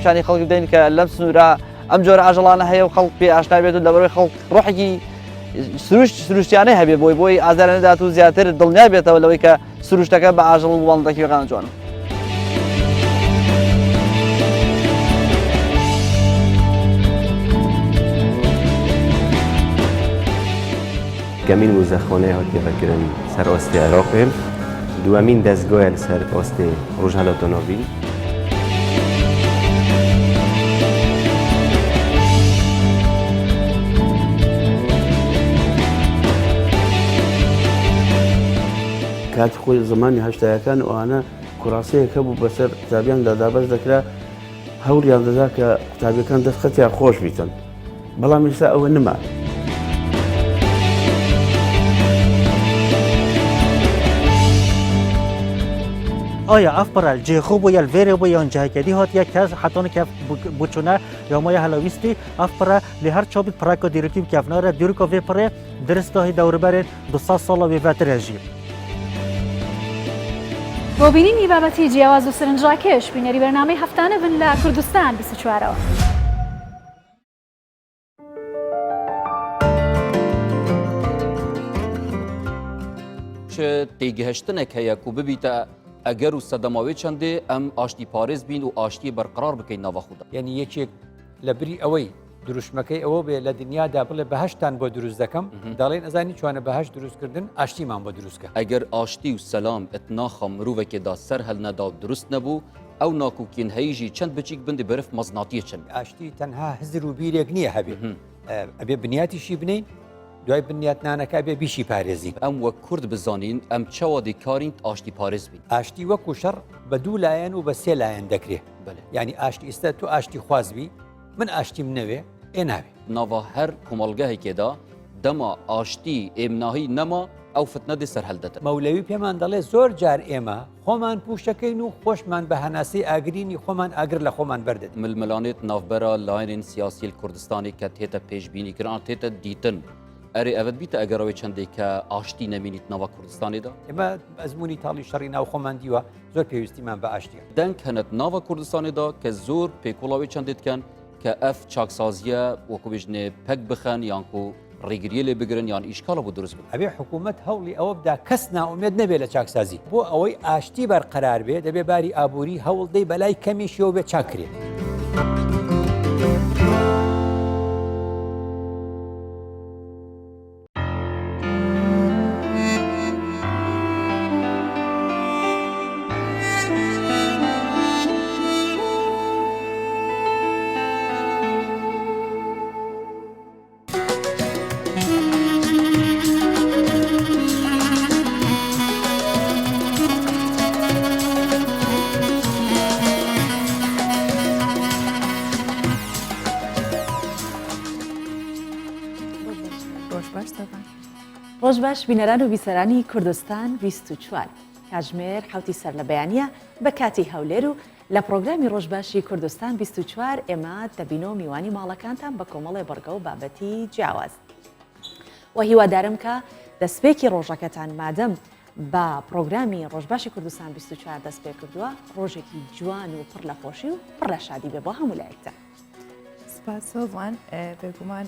پیشانی خەڵکی بدەین کە لەم سنوورە ئەم جۆرە ئاژەڵانە هەیە و خەڵک پێ ئاشنا بێت و لەبەرەوەی خەڵک ڕۆحێکی سروشتیانەی هەبێت بۆی ئازار نەدات و زیاتر دڵنیا بێتەوە لەوەی کە سروشتەکە بە ئاژەڵ و وڵندەکی وێقان جوانە. کەمین وزەخۆنەیە هاتیێڤەکردن سەر ئۆستی عێراقێ، دووەمین دەستگایە لەسەر ئۆستی ڕۆژهەڵە ئۆتۆمۆبیل. کاتی خۆی زمانی هەشتایەکان ئەوانە کوڕاسەیەکە بوو بەسەر قوتابیاندا دابەش دەکرا، هەوڵیان دەدا کە قوتابیەکان دەستخەتیان خۆش بیتن، بەڵام ئێستا ئەوە نما. آیا افپرال جه خوب و یل ویره و یان جهکدی هات یک کس حتی که بچونه یا مایه هلاویستی افپرال لهر چابید پراکا دیرکیب که افناره دیرکا وی پره درسته دوره بره 200 سال وی وترجی. بۆ بینینی بابەتی جیاواز و سرنجڕاکێش بینەری بەرنامەی هەفتانە بن لە کوردستان 24ەوە. چه تێگەهشتنێک هەیە و ببیتە ئەگەر و سەدەماوەی چەندێ ئەم ئاشتی پارێز بین و ئاشتی بەرقرار بکەین ناوە خوددا. یعنی یەکێک لە بری ئەوەی دروشمەکەی ئەوە بێ لە دنیادا بڵێ بەهشتان بۆ دروست دەکەم دەڵێن ئەزانی چوانە بەهشت دروستکردن ئاشتیمان بۆ دروستکە. ئەگەر ئاشتی و سەلام ئەتناخە مرۆڤێکێدا سەر هەلنەدا و دروست نەبوو ئەو ناکوکین هەیژی چەند بچیک بندی بەرف مەزناتیە چەند. ئاشتی تەنها هزر و بیرێک نییە هەبێ ئەبێ بنیاتیشی بنین دوای بنیاتنانەکە بێ بیشی پارێزی. ئەم وەک کورد بزانین ئەم چاوە دیکارین ئاشتی پارێز بین. ئاشتی وەکو شەڕ بە دوو لایەن و بە سێ لایەن دەکرێت. یعنی ئاشتی ئێستا تو ئاشتی خوازبی من ئاشتیم نەوێ ئێ ناوێ. ناوە هەر کۆمەڵگەهێکێدا دەما ئاشتی ئێمناهی نەما ئەو فتنەدی سەر هەلدەتن. مەولەوی پێمان دەڵێ زۆر جار ئێمە خۆمان پوشەکەین و خۆشمان بە هەناسی ئاگرینی خۆمان ئاگر لە خۆمان بەردەین. ململانێت ناوبەرە لاینین سیاسی کوردستانی کە تێتە پێشبینیکردن تێتە دیتن. ئەرێ ئەوەت بیتە ئەگەرەوەی چەندێک کە ئاشتی نەمینیت ناوە کوردستانیدا؟ ئێمە ئەزمموی تاڵی شەڕی ناو خۆمان دیوە زۆر پێویستیمان بە ئاشتیە. دەنگ هەنت ناوە کوردستانیدا کە زۆر پێکۆڵاوی چەندێتکەن کە ئەف چاکسازیە وەکو بژنێ پەک بخەن یانکو ڕێگریە لێ بگرن یان ئیشکاڵە بۆ دروست بن. ئەبێ حکوومەت هەوڵی ئەوە بدا کەس ناومێت نەبێت لە چاکسازی بۆ ئەوەی ئاشتی بەرقەرار بێ دەبێ باری ئابووری هەوڵدەی بەلای کەمیشیەوە بێ چاکرێت. ڕۆژ باش بینەران و بیسەرانی کوردستان 24 کاتژمێر حوتی سەر لە بەیانیە بە کاتی هەولێر و لە پرۆگرامی ڕۆژباشی کوردستان 24 ئێمە دەبینەوە میوانی ماڵەکانتان بە کۆمەڵی بەرگە و بابەتی جیاواز. و هیوادارم کە دەستپێکی ڕۆژەکەتان مادەم بە پرۆگرامی ڕۆژباشی کوردستان 24 دەست پێ کردووە ڕۆژێکی جوان و پڕ لە خۆشی و پڕ لە شادی بێ بۆ هەموو لایەکتان. سپاسۆوان بێگومان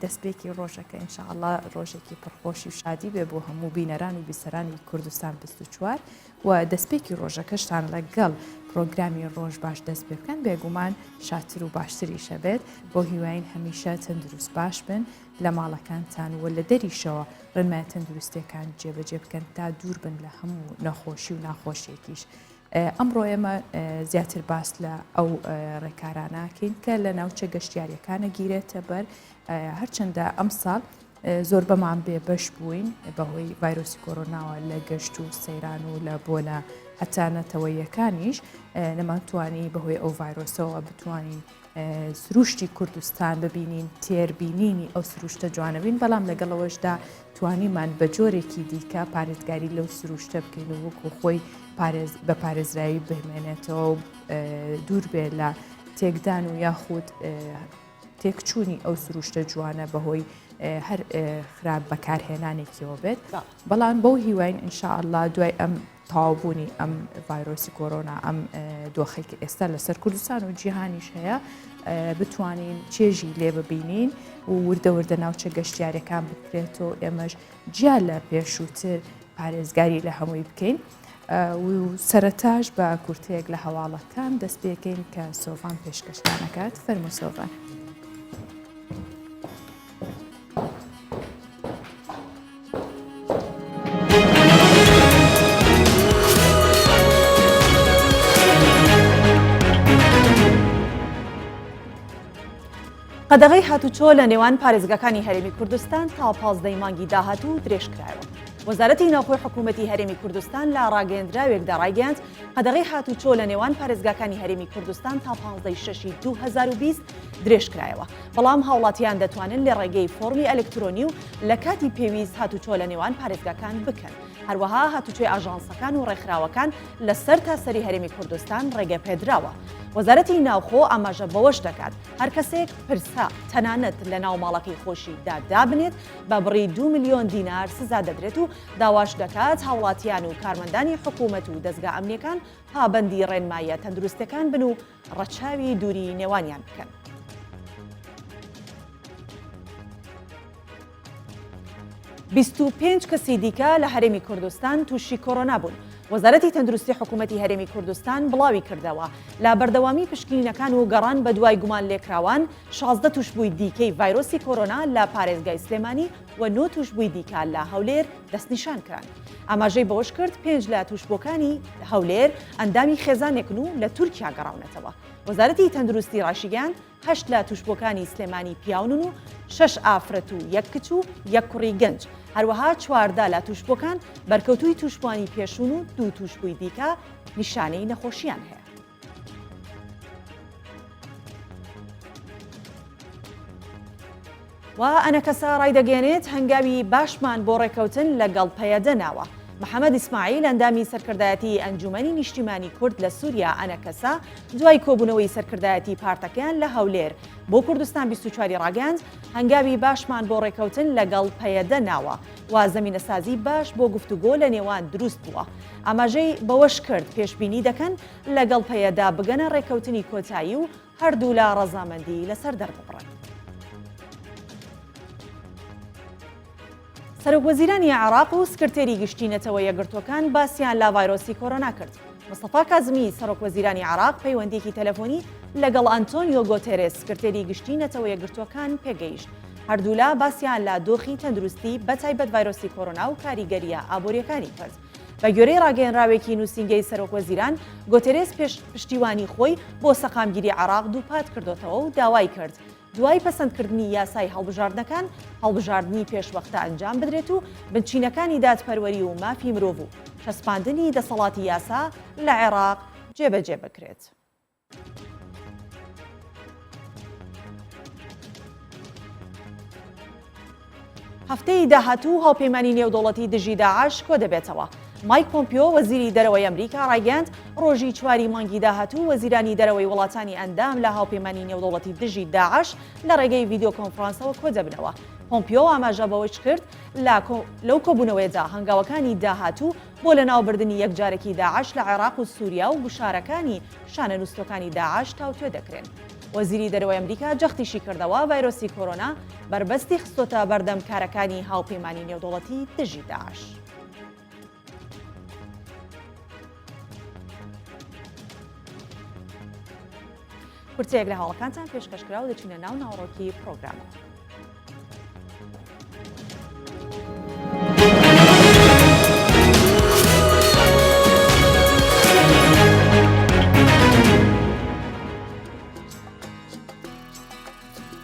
دەستپێکی ڕۆژەکە ئینشاءالله ڕۆژێکی پڕخۆشی و شادی بێ بۆ هەموو بینەران و بیسەرانی کوردستان 24 و دەستپێکی ڕۆژەکەشتان لەگەڵ پرۆگرامی ڕۆژ باش دەست پێ بکەن بێگومان شاتر و باشتری شەبێت بۆ هیواین هەمیشە تەندروست باش بن لە ماڵەکانتان و لە دەریشەوە ڕێنمای تەندروستیەکان جێبەجێ بکەن تا دوور بن لە هەموو نەخۆشی و ناخۆشیێکیش. ئەمڕۆ ئێمە زیاتر باس لە ئەو ڕێکاراناکەین کە لە ناوچە گەشتیاریەکانە گیرێتە بەر هەرچەندە ئەم ساڵ زۆر بەمان بێ بەش بووین بەهۆی ڤایرۆسی کۆرۆناوە لە گەشت و سەیران و لە بۆنە هەتانەتەوەیەکانیش نەمانتوانی بەهۆی ئەو ڤایرۆسەوە بتوانین سروشتی کوردستان ببینین تێربینینی ئەو سروشتە جوانەبین بەڵام لەگەڵەوەشدا توانیمان بە جۆرێکی دیکە پارێزگاری لەو سروشتە بکەین و وەکو خۆی بە پارێزراوی بهمێنێتەوە و دوور بێ لە تێکدان و یاخود تێکچوونی ئەو سروشتە جوانە بەهۆی هەر خراپ بەکارهێنانێکیەوە بێت بەڵام بەو هیواین ئینشاءالله دوای ئەم تەواوبوونی ئەم ڤایرۆسی کۆرۆنا ئەم دۆخێکی ئێستا لەسەر کوردستان و جیهانیش هەیە بتوانین چێژی لێ ببینین و وردە وردە ناوچە گەشتیارەکان بکرێتەوە ئێمەش جیا لە پێشووتر پارێزگاری لە هەمووی بکەین و سەرەتاش بە کورتەیەک لە هەواڵەکان دەست پێکەین کە سۆڤان پێشکەشتانەکات فەرمو سۆڤان. قەدەغەی هاتوچۆ لە نێوان پارێزگاکانی هەرێمی کوردستان تا 15 مانگی داهاتوو درێژکرایەوە. وەزارەتی ناوخۆی حکوومەتی هەرێمی کوردستان لە ڕاگەیەندراوێکدا ڕایگەیاند قەدەغەی هاتوچۆ لە نێوان پارێزگاکانی هەرێمی کوردستان تا 15 2020 درێژکرایەوە. بەڵام هاوڵاتیان دەتوانن لە ڕێگەی فۆرمی ئەلکترۆنی و لە کاتی پێویست هاتوچۆ لە نێوان پارێزگاکان بکەن. هەروەها هاتوچۆی ئاژانسەکان و ڕێکخراوەکان لەسەر تاسەری هەرێمی کوردستان ڕێگە پێدراوە. وەزارەتی ناوخۆ ئاماژە بەوەش دەکات هەر کەسێک پرسا تەنانەت لە ناو ماڵەکەی خۆشیدا دابنێت بە بڕی 2 میلیۆن دینار سزا دەدرێت و داواش دەکات هاوڵاتیان و کارمەندانی حکوومەت و دەستگا ئەمنیەکان پابەندی ڕێنمایە تەندروستەکان بن و ڕەچاوی دووری نێوانیان بکەن. بیست و پێنج کەسی دیکە لە هەرێمی کوردستان تووشی کۆرۆنا بوون. وەزارەتی تەندروستی حکوومەتی هەرێمی کوردستان بڵاوی کردەوە لە بەردەوامی پشکنینەکان و گەڕان بە دوای گومان لێکراوان 16 توشبووی دیکەی ڤایرۆسی کۆرۆنا لە پارێزگای سلێمانی و 9 توشبووی دیکە لە هەولێر دەستنیشان کران. ئاماژەی بەوەش کرد 5 لە توشبۆکانی هەولێر ئەندامی خێزانێکن و لە تورکیا گەڕاونەتەوە. وەزارەتی تەندروستی ڕاشیگەیان 8 لە توشبۆکانی سلێمانی پیاون و 6 ئافرەت و 1 کچ و 1 کوڕی گەنج. هەروەها 14 لە توشبۆکان بەرکەوتووی توشبوانی پێشون و 2 توشبووی دیکە نیشانەی نەخۆشییان هەیە. و ئەنەکەسە ڕایدەگەێنێت هەنگاوی باشمان بۆ ڕێکەوتن لەگەڵ پەیەدە ناوە. محەممەد ئیسماعیل ئەندامی سەرکردایەتی ئەنجومەنی نیشتیمانی کورد لە سووریا ئەنەکەسە دوای کۆبوونەوەی سەرکردایەتی پارتەکەیان لە هەولێر بۆ کوردستان 24 ڕاگەاند هەنگاوی باشمان بۆ ڕێکەوتن لەگەڵ پەیەدە ناوە و زەمینەسازی باش بۆ گفتوگۆ لە نێوان دروست بووە. ئاماژەی بەوەش کرد پێشبینی دەکەن لەگەڵ پەیەدا بگەنە ڕێکەوتنی کۆتایی و هەردوو لا ڕەزامەندی لەسەر دەربڕن. سەرۆکوەزیرانی عێراق و سکرتێری گشتینەتەوە یەکگرتوەکان باسییان لا ڤایرۆسی کۆرۆنا کرد. مستەفا کازمی سەرۆکوەزیرانی عێراق پەیوەندێکی تەلەفۆنی لەگەڵ ئەنتۆنیۆ گۆتێرێس سکرتێری گشتینەتەوە یەکگرتوەکان پێگەیشت. هەردوولا باسییان لا دۆخی تەندروستی بەتایبەت ڤایرۆسی کۆرۆنا و کاریگەریە ئابوووریەکانی کرد. بە گوێرەی ڕاگەیەنراوێکی نووسینگەی سەرۆکوەزیران گۆتێرێس پشتیوانی خۆی بۆ سەقامگیری عێراق دووپات کردوتەوە و داوای کرد دوای پەسەندکردنی یاسای هەڵبژاردنەکان هەڵبژاردننی پێشوەختە ئەنجام بدرێت و بنچینەکانی دادپەروەری و مافی مرۆڤ و شەسپاندنی دەسەڵاتی یاسا لە عێراق جێبەجێ بکرێت. هەفتەی داهاتوو هاوپەیمانی نێودوڵەتی دژی داعش کۆ دەبێتەوە. مایک پۆمپیۆ وەزیری دەرەوەی ئەمریکا ڕایگەاند ڕۆژی 4 مانگی داهاتوو وەزیرانی دەرەوەی وڵاتانی ئەندام لە هاوپەیمانی نێودوڵەتی دژی داعش لە ڕێگەی ڤیدیۆ کۆنفرانسەوە کۆ دەبنەوە. پۆمپیۆ ئاماژە بەوەش کرد لەو کۆبوونەوەیدا هەنگاوەکانی داهاتوو بۆ لەناوبردننی یەکجارێکی داعش لە عێراق و سووریا و گوشارەکانی شانەنووسەکانی داعش تاوتوێ دەکرێن. وەزیری دەرەوەی ئەمریکا جەختیشی کردەوە ڤایرۆسی کۆرۆنا بربەستی خستۆتە بەردەم کارەکانی هاوپەیمانی نێودوڵەتی دژی داعش. کورتەیەک لە هەواڵەکانتان پێشکەشکرا و دەچینە ناو ناوڕۆکی پرۆگرامەوە.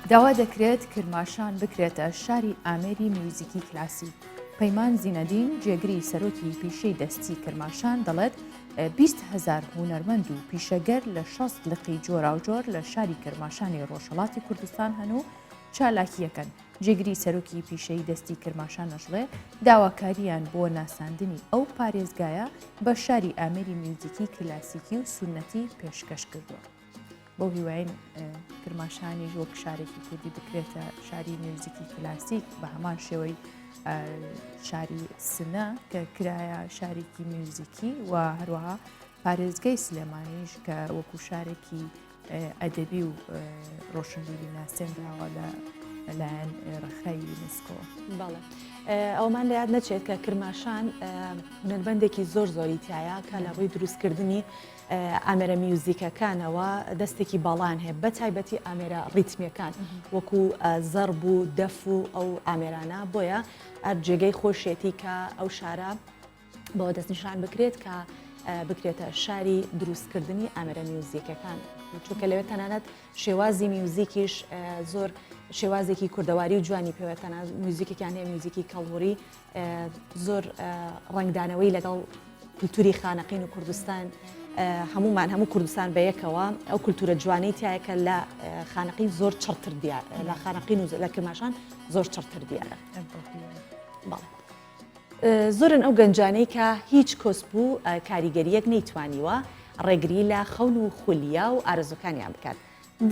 داوا دەکرێت کرماشان بکرێتە شاری ئامێری میوزیکی کلاسیک. پەیمان زینەدین جێگری سەرۆکی پیشەی دەستی کرماشان دەڵێت 20,000 هونەرمەند و پیشەگەر لە 60 لقی جۆراوجۆر لە شاری کرماشانی ڕۆژهەڵاتی کوردستان هەن و چالاکیەکەن. جێگری سەرۆکی پیشەی دەستی کرماشان نەژڵێ داواکاریان بۆ ناساندنی ئەو پارێزگایە بە شاری ئامێری میوزیکی کلاسیکی و سونەتی پێشکەش کردووە. بۆ هیواین کرماشانی وەک شارێکی کوردی بکرێتە شاری میوزیکی کلاسیک بە هەمان شێوەی شاری سنە کە کرایە شارێکی میوزیکی و هەروەها پارێزگای سلێمانیش کە وەکو شارێکی ئەدەبی و ڕۆشنبیری ناسێنراوە لەلایەن ڕێخای یونسکۆ. بەڵێ ئەومان لە یاد نەچێت کە کرماشان هونەربەندێکی زۆر زۆری تایە کە لە ڕووی دروستکردنی ئامێرە میوزیکەکانەوە دەستێکی باڵان هەیە بە تایبەتی ئامێرە ڕیتمیەکان وەکو زەرب و دەف و ئەو ئامێرانە بۆیە جێگەی خۆشێتی کە ئەو شارە بۆ دەستنیشان بکرێت کە بکرێتە شاری دروستکردنی ئامێرە میوزیکەکان چونکە لەوێت تەنانەت شێوازی میوزیکیش زۆر شێوازێکی کوردەواری و جوانی پێوەتەنە میوزیکێکیان هەیە میوزیکی کەڵهوری زۆر ڕنگدانەوەی لەگەڵ کولتوری خانەقین و کوردستان هەمومان هەموو کوردستان بەیەکەوە ئەو کولتورە جوانەی تایەکە لە خانەقین زۆر چڕتر دیار لە خانەقین و لە کرماشان زۆر چڕتر دیارە. زۆرن ئەو گەنجانەی کە هیچ کۆس بوو کاریگەریەک نەیتوانیوە ڕێگری لە خەون و خولیا و ئارەزوەکانیان بکات.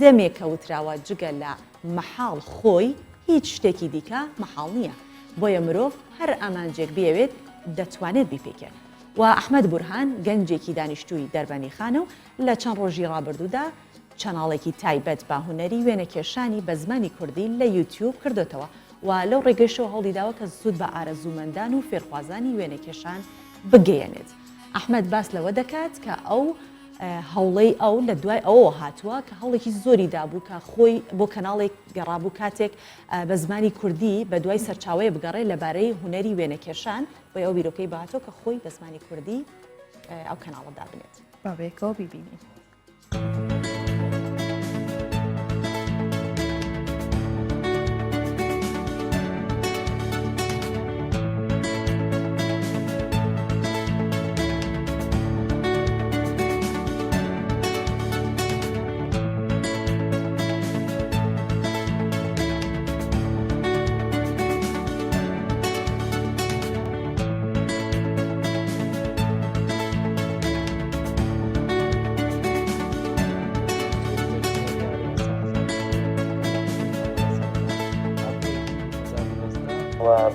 دەمێکە وتراوە جگە لە مەحاڵ خۆی هیچ شتێکی دیکە مەحاڵ نییە بۆیە مرۆڤ هەر ئامانجێک بێوێت دەتوانێت بیپێکێت. و ئەحمەد بورهان گەنجێکی دانیشتووی دەربەنی خانە و لە چەند ڕۆژی ڕابردوودا چەناڵێکی تایبەت بە هونەری وێنەکێشانی بە زمانی کوردی لە یوتیوب کردوتەوە و لەو ڕێگەشەوە هەڵیداوە کە زود بە ئارەزوومەندان و فێرخوازانی وێنەکێشان بگەیەنێت. ئەحمەد باس لەوە دەکات کە ئەو هەوڵەی ئەو لە دوای ئەوە هاتووە کە هەڵێکی زۆری دابوو کە خۆی بۆ کەناڵێک گەڕابوو کاتێک بە زمانی کوردی بە دوای سەرچاوەیە بگەڕێ لەبارەی هونەری وێنەکێشان بۆ ئەو بیرۆکەی باتۆ کە خۆی بە زمانی کوردی ئەو کەناڵە دابنێت. بابێکەوە بیبینین.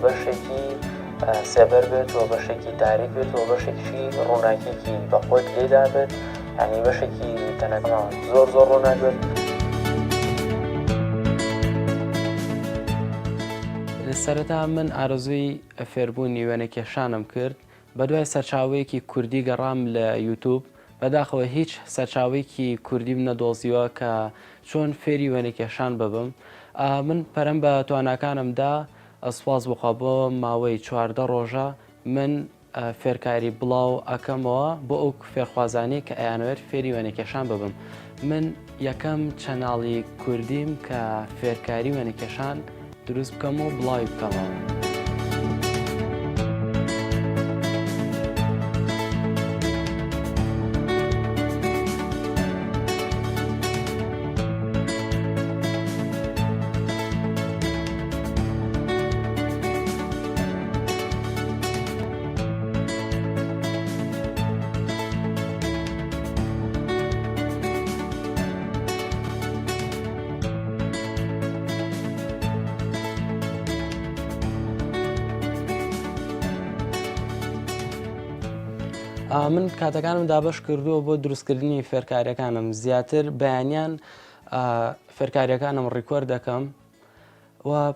بەشێکی سێبەر بێت و بەشێکی تاریک بێت و بەشێکی ڕووناکیکی بەخۆت لێدا بێت ینی بەشێکی تەنەکەمان زۆر ڕووناک بێت. لە سەرەتا من ئارزووی فێربوونی وێنەکێشانم کرد بە دوای سەرچاوەیەکی کوردی گەڕام لە یوتیوب بەداخەوە هیچ سەرچاوەیەکی کوردیم نەدۆزیوە کە چۆن فێری وێنەکێشان ببم. من پەرەم بە تواناکانمدا ئەسواز بخوا بۆ ماوەی 14 ڕۆژە من فێرکاری بڵاو ئەەکەمەوە بۆ ئەو فێرخوازانی کە ئەیانوێت فێری وێنەکێشان ببم. من یەکەم چەناڵی کوردیم کە فێرکاری وێنەکێشان دروست بکەم و بڵاوی بکەمەوە. من کاتەکانم دابش کردووە بۆ دروستکردنی فێرکاریەکانم زیاتر بەیانیان فێرکاریەکانم ڕیکۆرد دەکەم و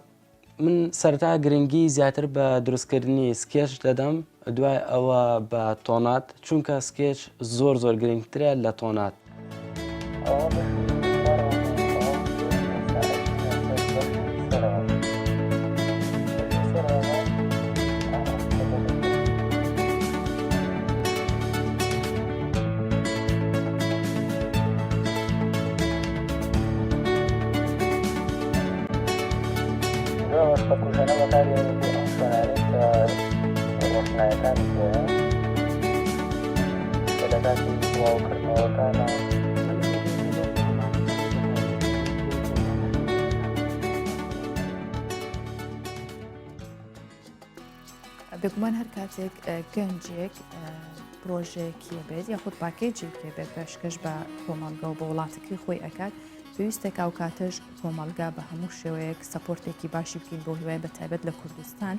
من سەرتا گرنگی زیاتر بە دروستکردنی سکێچ دەدەم دوای ئەوە بە تۆنات چونکە سکێچ زۆر گرنگترە لە تۆنات. بێگومان هەر کاتێک گەنجێک پرۆژەیەکیە بێت یاخود پاکێجێکێ بێت پێشکەش بە کۆمەڵگە و بە وڵاتەکەی خۆی ئەکات پێویستە کاو کاتەش کۆمەڵگا بە هەموو شێوەیەک سەپۆرتێکی باشی بکەین بۆ هیوای بەتایبەت لە کوردستان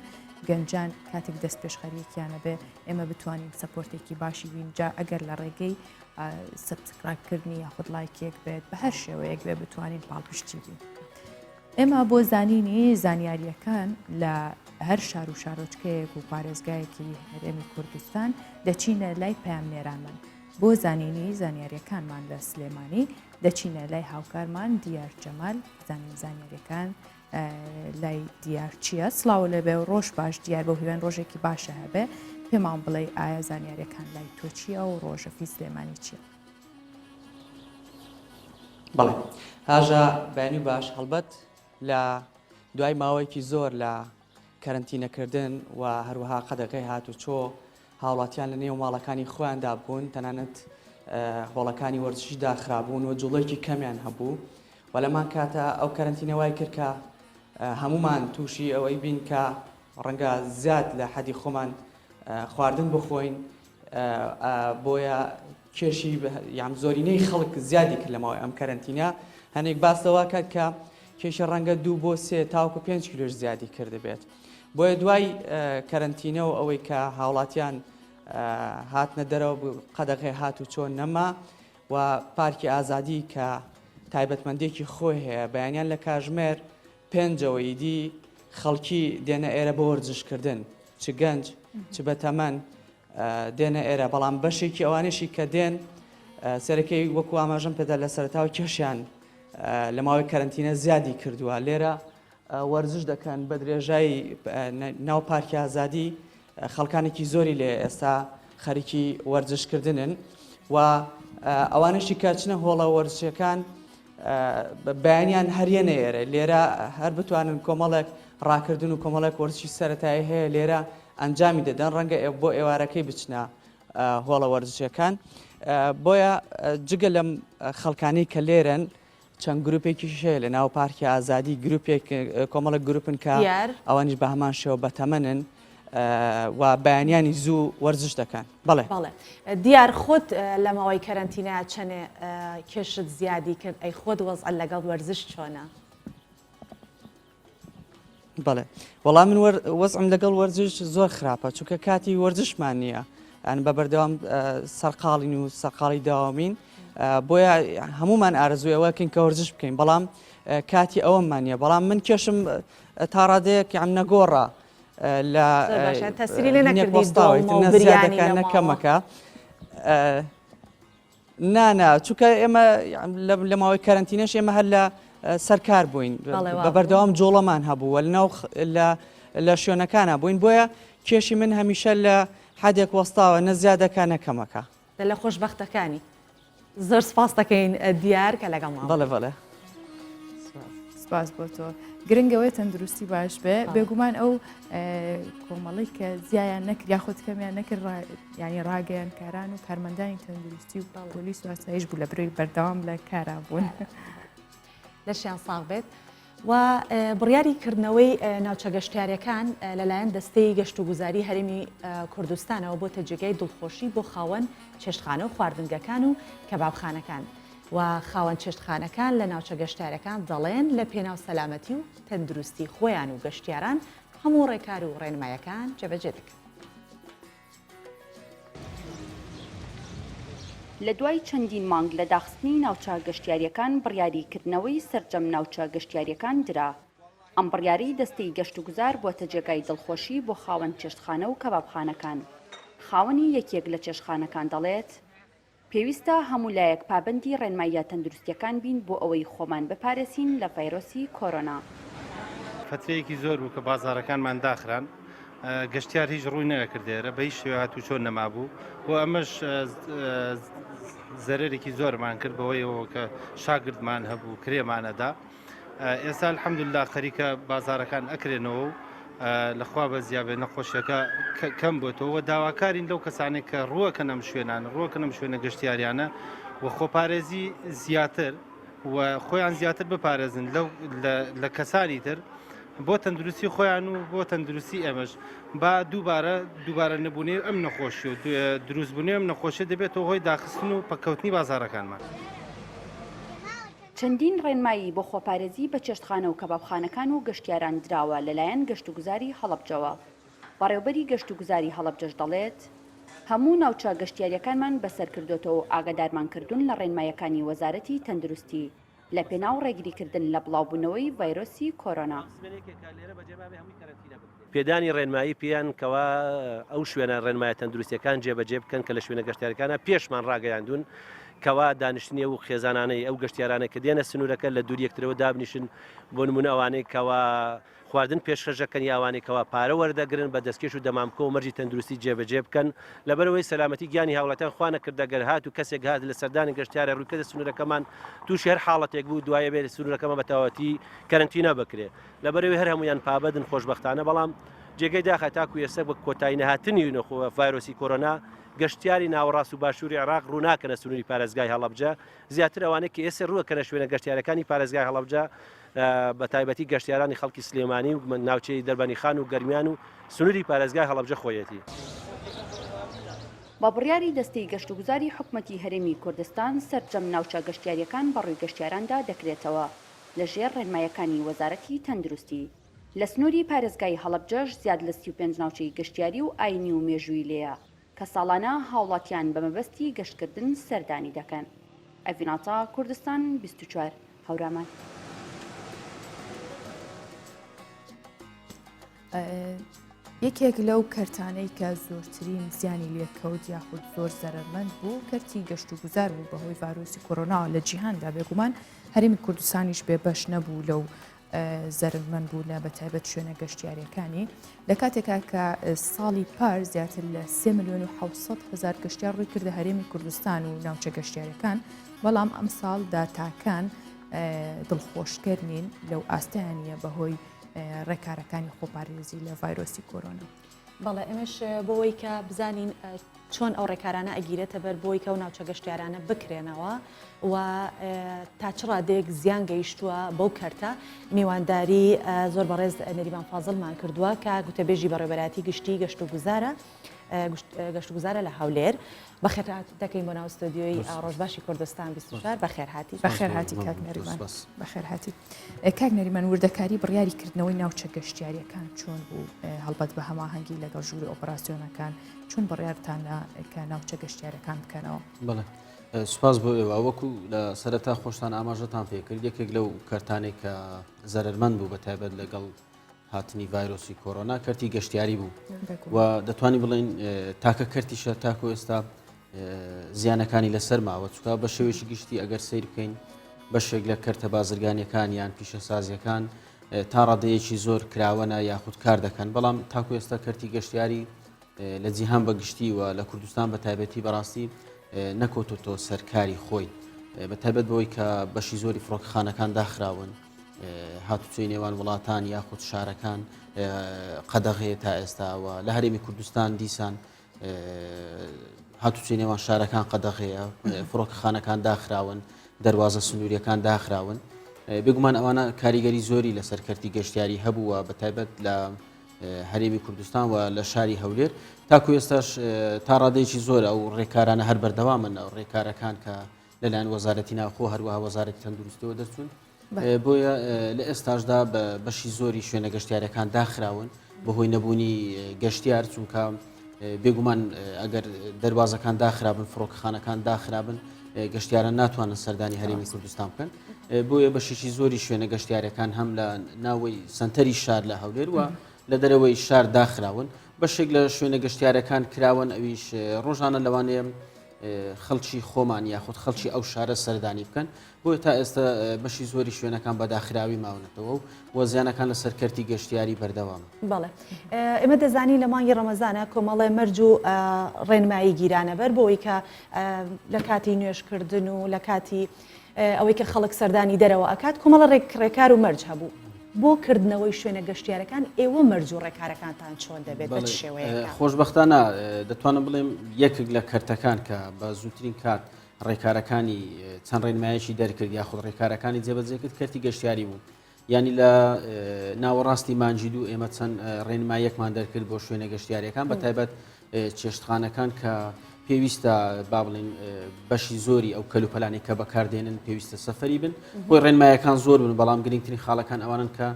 گەنجان کاتێک دەست پێشخەریەکیانە بێ ئێمە بتوانین سەپۆرتێکی باشی بین جا ئەگەر لە ڕێگەی سبسکرایبکردنی یاخود لایکێک بێت بە هەر شێوەیەک بێ بتوانین پاڵپشتی بین. ئێمە بۆ زانینی زانیاریەکان لە هەر شار و شارۆچکەیەک و پارێزگایەکی هەرێمی کوردستان دەچینە لای پامنێرانمان. بۆ زانینی زانیاریەکانمان لە سلێمانی دەچینە لای هاوکارمان دیار جەمال زانیاریەکان لای دیار چییە؟ سڵاو لەبێ و ڕۆژ باش دیار بۆ هیوان ڕۆژێکی باشە هەبێ پێمان بڵێ ئایا زانیاریەکان لای تۆ چییە و ڕۆژەفی سلێمانی چییە؟ بەڵێ هاژە بەیانی باش هەڵبەت لە دوای ماوەیەکی زۆر لە کەرنتینەکردن و هەروەها قەدەغی هاتوچۆ هاوڵاتیان لە نێو ماڵەکانی خۆیاندا بوون تەنانەت هۆڵەکانی وەرزشیدا خراببوون و جوڵێکی کەمیان هەبوو و لەمان کاتە ئەو کەرنتینەوای کرد کە هەمومان تووشی ئەوەی بین کە ڕەنگە زیاد لە حەدی خۆمان خواردن بخۆین بۆیە کێشی یان زۆرینەی خەڵک زیادی کرد لەماوەی ئەم کەرنتینە هەنێک باسەوە کات کە کێشە ڕەنگە 2 بۆ 3 تاوکو 5 کیلۆش زیادی کردبێت بۆیە دوای کەرنتینە و ئەوەی کە هاوڵاتیان هاتنە دەرەوە قەدەغی هات و چۆن نەما و پارکی ئازادی کە تایبەتمەندێکی خۆی هەیە بەیانیان لە کاژمێر 5ەوەی دی خەڵکی دێنە ئێرە بە وەرزشکردن چ گەنج چ بەتەمەن دێنە ئێرە بەڵام بەشێکی ئەوانشی کە دێن سەرەکەی وەکو ئاماژەم پێدا لە سەرتاوە کێشیان لە ماوەی کەرنتینە زیادی کردووە لێرە وەرزش دەکەن بە درێژایی ناو پارکی ئازادی خەڵکانێکی زۆری لێ ئێستا خەریکی وەرزشکردنن و ئەوانشی کاچنە هۆڵە وەرزشەکان بەیانیان هەریەنە ئێرە لێرە هەر بتوانن کۆمەڵێک ڕاکردن و کۆمەڵێک وەرزشی سەرەتایی هەیە لێرە ئەنجامی دەدەن ڕەنگە بۆ ئێوارەکەی بچنە هۆڵە وەرزشەکان بۆیە جگە لەم خەڵکانی کە لێرن چەند گروپێکی شەیە لە ناو پارکی ئازادی گروپێک کۆمەڵک گروپن کە ئەوانیش بە هەمان شێوە بەتەمەنن و بەیانیانی زوو وەرزش دەکەن. بەڵێ دیار خۆت لە ماوەی کەرنتینە چەنێ کێشت زیادی کرد ئەی خۆت وەزع لەگەڵ وەرزش چۆنە؟ بەڵێ وەڵام من وەزعم لەگەڵ وەرزش زۆر خراپە چونکە کاتی وەرزشمان نییە ئەن بە بەردەوام سەرقاڵین و سەرقاڵی داوامین بۆیە هەمومان ئارزوویەوەکەین کە وەرزش بکەین بەڵام کاتی ئەوەمان نییە بەڵام من کێشم تا ڕادەیەک ئەم نەگۆڕە لە زیادەکە نەکەمەکە نانا چونکە ئێمە لە ماوەی کەرنتینەش ئێمە هەر لە سەرکار بووین بە بەردەوام جۆڵەمان هەبوو لە شوێنەکانە بووین بۆیە کێشی من هەمیشە لە حدێک وەستاوە نەزیادەکە نەکەمەکە لە خۆشبەختەکانی زۆر سپاس دەکەین دیار کە لەگەڵمان بەڵێ بەڵێ سپاس بۆ تۆ گرنگەوەی تەندروستی باش بێ بێگومان ئەو کۆمەڵی کە زیایان نەکرد یاخۆت کەمیان نەکرد ینی ڕاگەیان کاران و کارمەندانی تەندروستی و پۆلیس و ئاسایش بوو لە بروی بەردەوام لە کارا بوون لەشیان ساغ بێت و بڕیاریکردنەوەی ناوچە گەشتیاریەکان لەلایەن دەستەی گەشت و گوزاری هەرێمی کوردستانەوە بۆ تەجێگای دڵخۆشی بۆ خاوەن چێشتخانە و خواردنگەکان و کەبابخانەکان و خاوەن چێشتخانەکان لە ناوچە گەشتیارەکان دەڵێن لە پێناو سەلامەتی و تەندروستی خۆیان و گەشتیاران هەموو ڕێکار و ڕێنمایەکان جێبەجێ دەکەن. لە دوای چەندین مانگ لە داخستنی ناوچە گەشتیاریەکان بڕیاریکردنەوەی سەرجەم ناوچە گەشتیاریەکان درا. ئەم بڕیاری دەستەی گەشت و گوزار بۆتە جێگای دڵخۆشی بۆ خاوەن چێشتخانە و کەبابخانەکان. خاوەنی یەکێک لە چێشتخانەکان دەڵێت پێویستە هەموو لایەک پابەندی ڕێنماییە تەندروستیەکان بین بۆ ئەوەی خۆمان بپارێسین لە ڤایرۆسی کۆرۆنا. فترەیەکی زۆر بوو کە بازارەکانمان داخران گەشتیار هیچ ڕووی نەکردێرە بە هیچ شێوە هاتوو چۆن نەمابوو و ئەمەش زەرێکی زۆرمان کرد بەوەیەوە کە شاگردمان هەبوو کرێمانەدا. ئێستا الحەمدوللا خەریکە بازارەکان ئەکرێنەوە و لەخوا بە زیابێ نەخۆشیەکە کەم بۆتەوە داواکارین لەو کەسانێک کە ڕووەکەن ئەم شوێنان ڕووەکەن ئەم شوێنە گەشتیاریانە و خۆپارێزی زیاتر و خۆیان زیاتر بپارێزن لە کەسانی تر بۆ تەندروستی خۆیان و بۆ تەندروستی ئێمەش با دووبارە نەبوونی ئەم نەخۆشی و دروستبوونی ئەم نەخۆشی دەبێتەوە هۆی داخستن و پەکەوتنی بازارەکانمان. چەندین ڕێنمایی بۆ خۆپارێزی بە چێشتخانە و کەبابخانەکان و گەشتیاران دراوە لەلایەن گەشتوگوزاری هەڵەبجەوە. بەڕێوەبەری گەشتوگوزاری هەڵەبجەش دەڵێت هەموو ناوچە گەشتیاریەکانمان بەسەرکردوتەوە و ئاگادارمانکردوون لە ڕێنمایەکانی وەزارەتی تەندروستی لە پێناو ڕێگریکردن لە بڵاوبوونەوەی ڤایرۆسی کۆرۆنا. پێدانی ڕێنمایی پێیان کەوا ئەو شوێنە ڕێنمایە تەندروستیەکان جێبەجێ بکەن کە لە شوێنە گەشتیارەکانە پێشمان ڕاگەیاندون کەوا دانیشتنیە و خێزانانەی ئەو گەشتیارانە کە دێنە سنوورەکە لە دوور یەکترەوە دابنیشن بۆ نمونە ئەوانەی کەوا خواردن پێشخەژەکەن یاوانی کەوا پارە وەردەگرن بە دەستکێش و دەمامکە و مەرجی تەندروستی جێبەجێ بکەن لەبەرەوەی سەلامەتی گیانی هاوڵاتیان خوا نەکردە گەر هات و کەسێک هات لە سەردانی گەشتیارە ڕووکەدە سنوورەکەمان تووشی هەر حاڵەتێک بوو دوایە بێت سنوورەکەمە بە تەواوەتی کەرنتینە بکرێ لەبەرەوەی هەر هەمویان پابەدن خۆشبەختانە بەڵام جێگەی داخە تاکو ئێستا بە کۆتایی نەهاتنی نەخۆوە ڤایرۆسی کۆرۆنا گەشتیاری ناوەڕاست و باشووری عێراق ڕووناکەنە سنووری پارێزگای هەڵەبجە زیاتر ئەوانەیە کە ئێستا ڕووەکەنە شوێنە گەشتیارەکانی پارێزگای هەڵەبجە بە تایبەتی گەشتیارانی خەڵکی سلێمانی و ناوچەی دەربانی خان و گەرمیان و سنووری پارێزگای هەڵەبجە خۆیەتی. با بڕیاری دەستەی گەشتوگوزاری حکوومەتی هەرێمی کوردستان سەرجەم ناوچە گەشتیاریەکان بەڕووی گەشتیاراندا دەکرێتەوە لەژێر ڕێنمایەکانی وەزارەتی تەندروستی. لە سنووری پارێزگای هەڵەبجەش زیاد لە 35 ناوچەی گەشتیاری و ئاینی و مێژووی لێیە کە ساڵانە هاوڵاتیان بە مەبەستی گەشتکردن سەردانی دەکەن. ئەڤیناتا کوردستان 24 هەورامان. یەکێک لەو کەرتانەی کە زۆرترین زیانی لێکەوت یاخود زۆر زەرمەند بوو کەرتی گەشتوگوزار بوو بەهۆی ڤایرۆسی کۆرۆنا لە جیهاندا بێگومان هەرێمی کوردستانیش بێبەش نەبوو لەو زەرمەند بوو لە بەتایبەت شوێنە گەشتیاریەکانی لە کاتێکا کە ساڵی پار زیاتر لە 3,700,000 گەشتیار ڕووی کردە هەرێمی کوردستان و ناوچە گەشتیاریەکان بەڵام ئەم ساڵ داتاکان دڵخۆشکەر نین لەو ئاستەیانە بەهۆی ڕێکارەکانی خۆپارێزی لە ڤایرۆسی کۆرۆنا. بەڵێ ئێمەش بۆەوەی کە بزانین چۆن ئەو ڕێکارانە ئەگیرێتە بەر بۆی کە و ناوچە گەشتیارانە بکرێنەوە و تا چ ڕادێک زیان گەیشتووە بەو کەرتە میوانداری زۆر بەڕێز نەریمان فازڵمان کردووە کە گوتەبێژی بەڕێوەبەراتی گشتی گەشتوگوزارە لە هەولێر بەخێر دەکەین بۆ ناو ستۆدیۆی ڕۆژباشی کوردستان 24 بەخێر هاتی بەخێر هاتی کاک نەریمان بەخێر هاتی کاک نەریمان وردەکاری بڕیاری کردنەوەی ناوچە گەشتیاریەکان چۆن بوو هەڵبەت بە هەماهەنگی لەگەڵ ژووری ئۆپەراسیۆنەکان چۆن بڕیارتانە کە ناوچە گەشتیارەکان بکەنەوە. بڵێ سوپاس بۆ ئێوە وەکو لە سەرەتا خۆشتان ئاماژەتان پێکرد یەکێک لەو کەرتانێک کە زەرمەند بوو بە تایبەت لەگەڵ هاتنی ڤایرۆسی کۆرۆنا کەرتی گەشتیاری بوو و دەتوانانی بڵێن تاکە کەرتیشە تاکو ئێستا زیانەکانی لەسەر ماوە چکە بە شێوێکی گشتی ئەگەر سیر بکەین بەشێک لە کەرتە بازرگانیەکان یان پیشەسازیەکان تا ڕادەیەکی زۆر کراوەنە یاخود کار دەکەن بەڵام تاکو ئێستا کەرتی گەشتیاری لە جیهان بەگشتی و لە کوردستان بە تایبەتی بەڕاستی نەکۆتۆ سەرکاری خۆی بە تایبەت بەوەی کە بەشی زۆری فڕۆکخانەکان داخراون هاتوچەی نێوان وڵاتان یاخود شارەکان قەدەغەیە تا ئێستاوە لە هەرێمی کوردستان دیسان هاتوچەی نێوان شارەکان قەدەغەیە فڕۆکخانەکان داخراون دەواازە سنووریەکان داخراون بێگومان ئەوانە کاریگەری زۆری لە سەرکەرتی گەشتیاری هەبووە بە تایبەت لە هەرێمی کوردستان و لە شاری هەولێر تاکو ئێستاش تا ڕادەیەکی زۆر ئەو ڕێکارانە هەر بەردەوامن ئەو ڕێکارەکان کە لەلایەن وەزارەتی ناوخۆ هەروەها وەزارەتی تەندروستیەوە دەچون بۆیە لە ئێستاشدا بە بەشی زۆری شوێنە گەشتیارەکان داخراون بەهۆی نەبوونی گەشتیار چونکە بێگومان ئەگەر دەواازەکان داخرابن فڕۆکخانەکان داخرابن گەشتیاران ناتوانن سەردانی هەرێمی کوردستان بکەن بۆیە بەشێکی زۆری شوێنە گەشتیارەکان هەم لە ناوەی سنتەری شار لە هەولێر وە لە دەرەوەی شار داخراون بەشێک لە شوێنە گەشتیارەکان کراون ئەویش ڕۆژانە لەوانەیە خەڵکی خۆمان یاخود خەڵکی ئەو شارە سەردانی بکەن بۆیە تا ئێستا بەشی زۆری شوێنەکان بەداخراوی ماونەتەوە و وەزیانەکان لە سەرکەرتی گەشتیاری بەردەوام. بەڵێ ئێمە دەزانی لە مانگی ڕەمەزانە کۆمەڵێ مەرج و ڕێنمایی گیرانە بەر بۆی کە لە کاتی نوێشکردن و لە کاتی ئەوەی کە خەڵک سەردانی دەرەوە ئەکات کۆمەڵە ڕێکار و مەرج هەبوو بۆ کردنەوەی شوێنە گەشتیارەکان ئێوە مەرج و ڕێکارەکانتان چۆن دەبێت بە شێوەیە خۆشبەختانە دەتوانم بڵێم یەکێک لە کەرتەکان کە بە زووترین کات ڕێکارەکانی چەند ڕێنمایەکی دەرکرد یاخود ڕێکارەکانی جێبەجێ کرد کەرتی گەشتیاری بوو ینی لە ناوەڕاستی مانجیدو ئێمە چەند ڕێنمایەکمان دەرکرد بۆ شوێنە گەشتیاریەکان بە تایبەت چێشتخانەکان کە پێویستە با بڵین بەشی زۆری ئەو کەلوپەلانی کە بەکاردێنن پێویستە سەفەری بن بۆی ڕێنمایەکان زۆر بن بەڵام گرنگترین خاڵەکان ئەوانن کە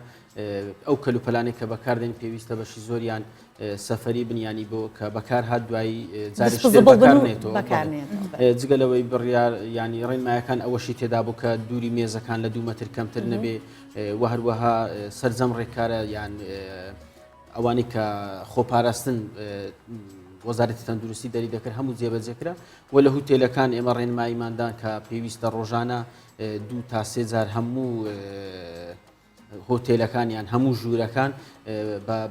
ئەو کەلوپەلانی کە بەکاردێن پێویستە بەشی زۆریان سەفەری بنیانی بۆ کە بەکار هات دوایی جارێتەوە جگەلەوەی بڕیار ینی ڕێنمایەکان ئەوەشی تێدا بوو کە دووری مێزەکان لە 2 مەتر کەمتر نەبێ و هەروەها سەرجەم ڕێکارە یان ئەوانی کە خۆپاراستن وەزارەتی تەندروستی دەری دەکرد هەموو جێبەجێکرا و لە هوتێلەکان ئێمە ڕێنماییماندان کە پێویستە ڕۆژانە 2 تا 3 جار هەموو هۆتێلەکان هەموو ژوورەکان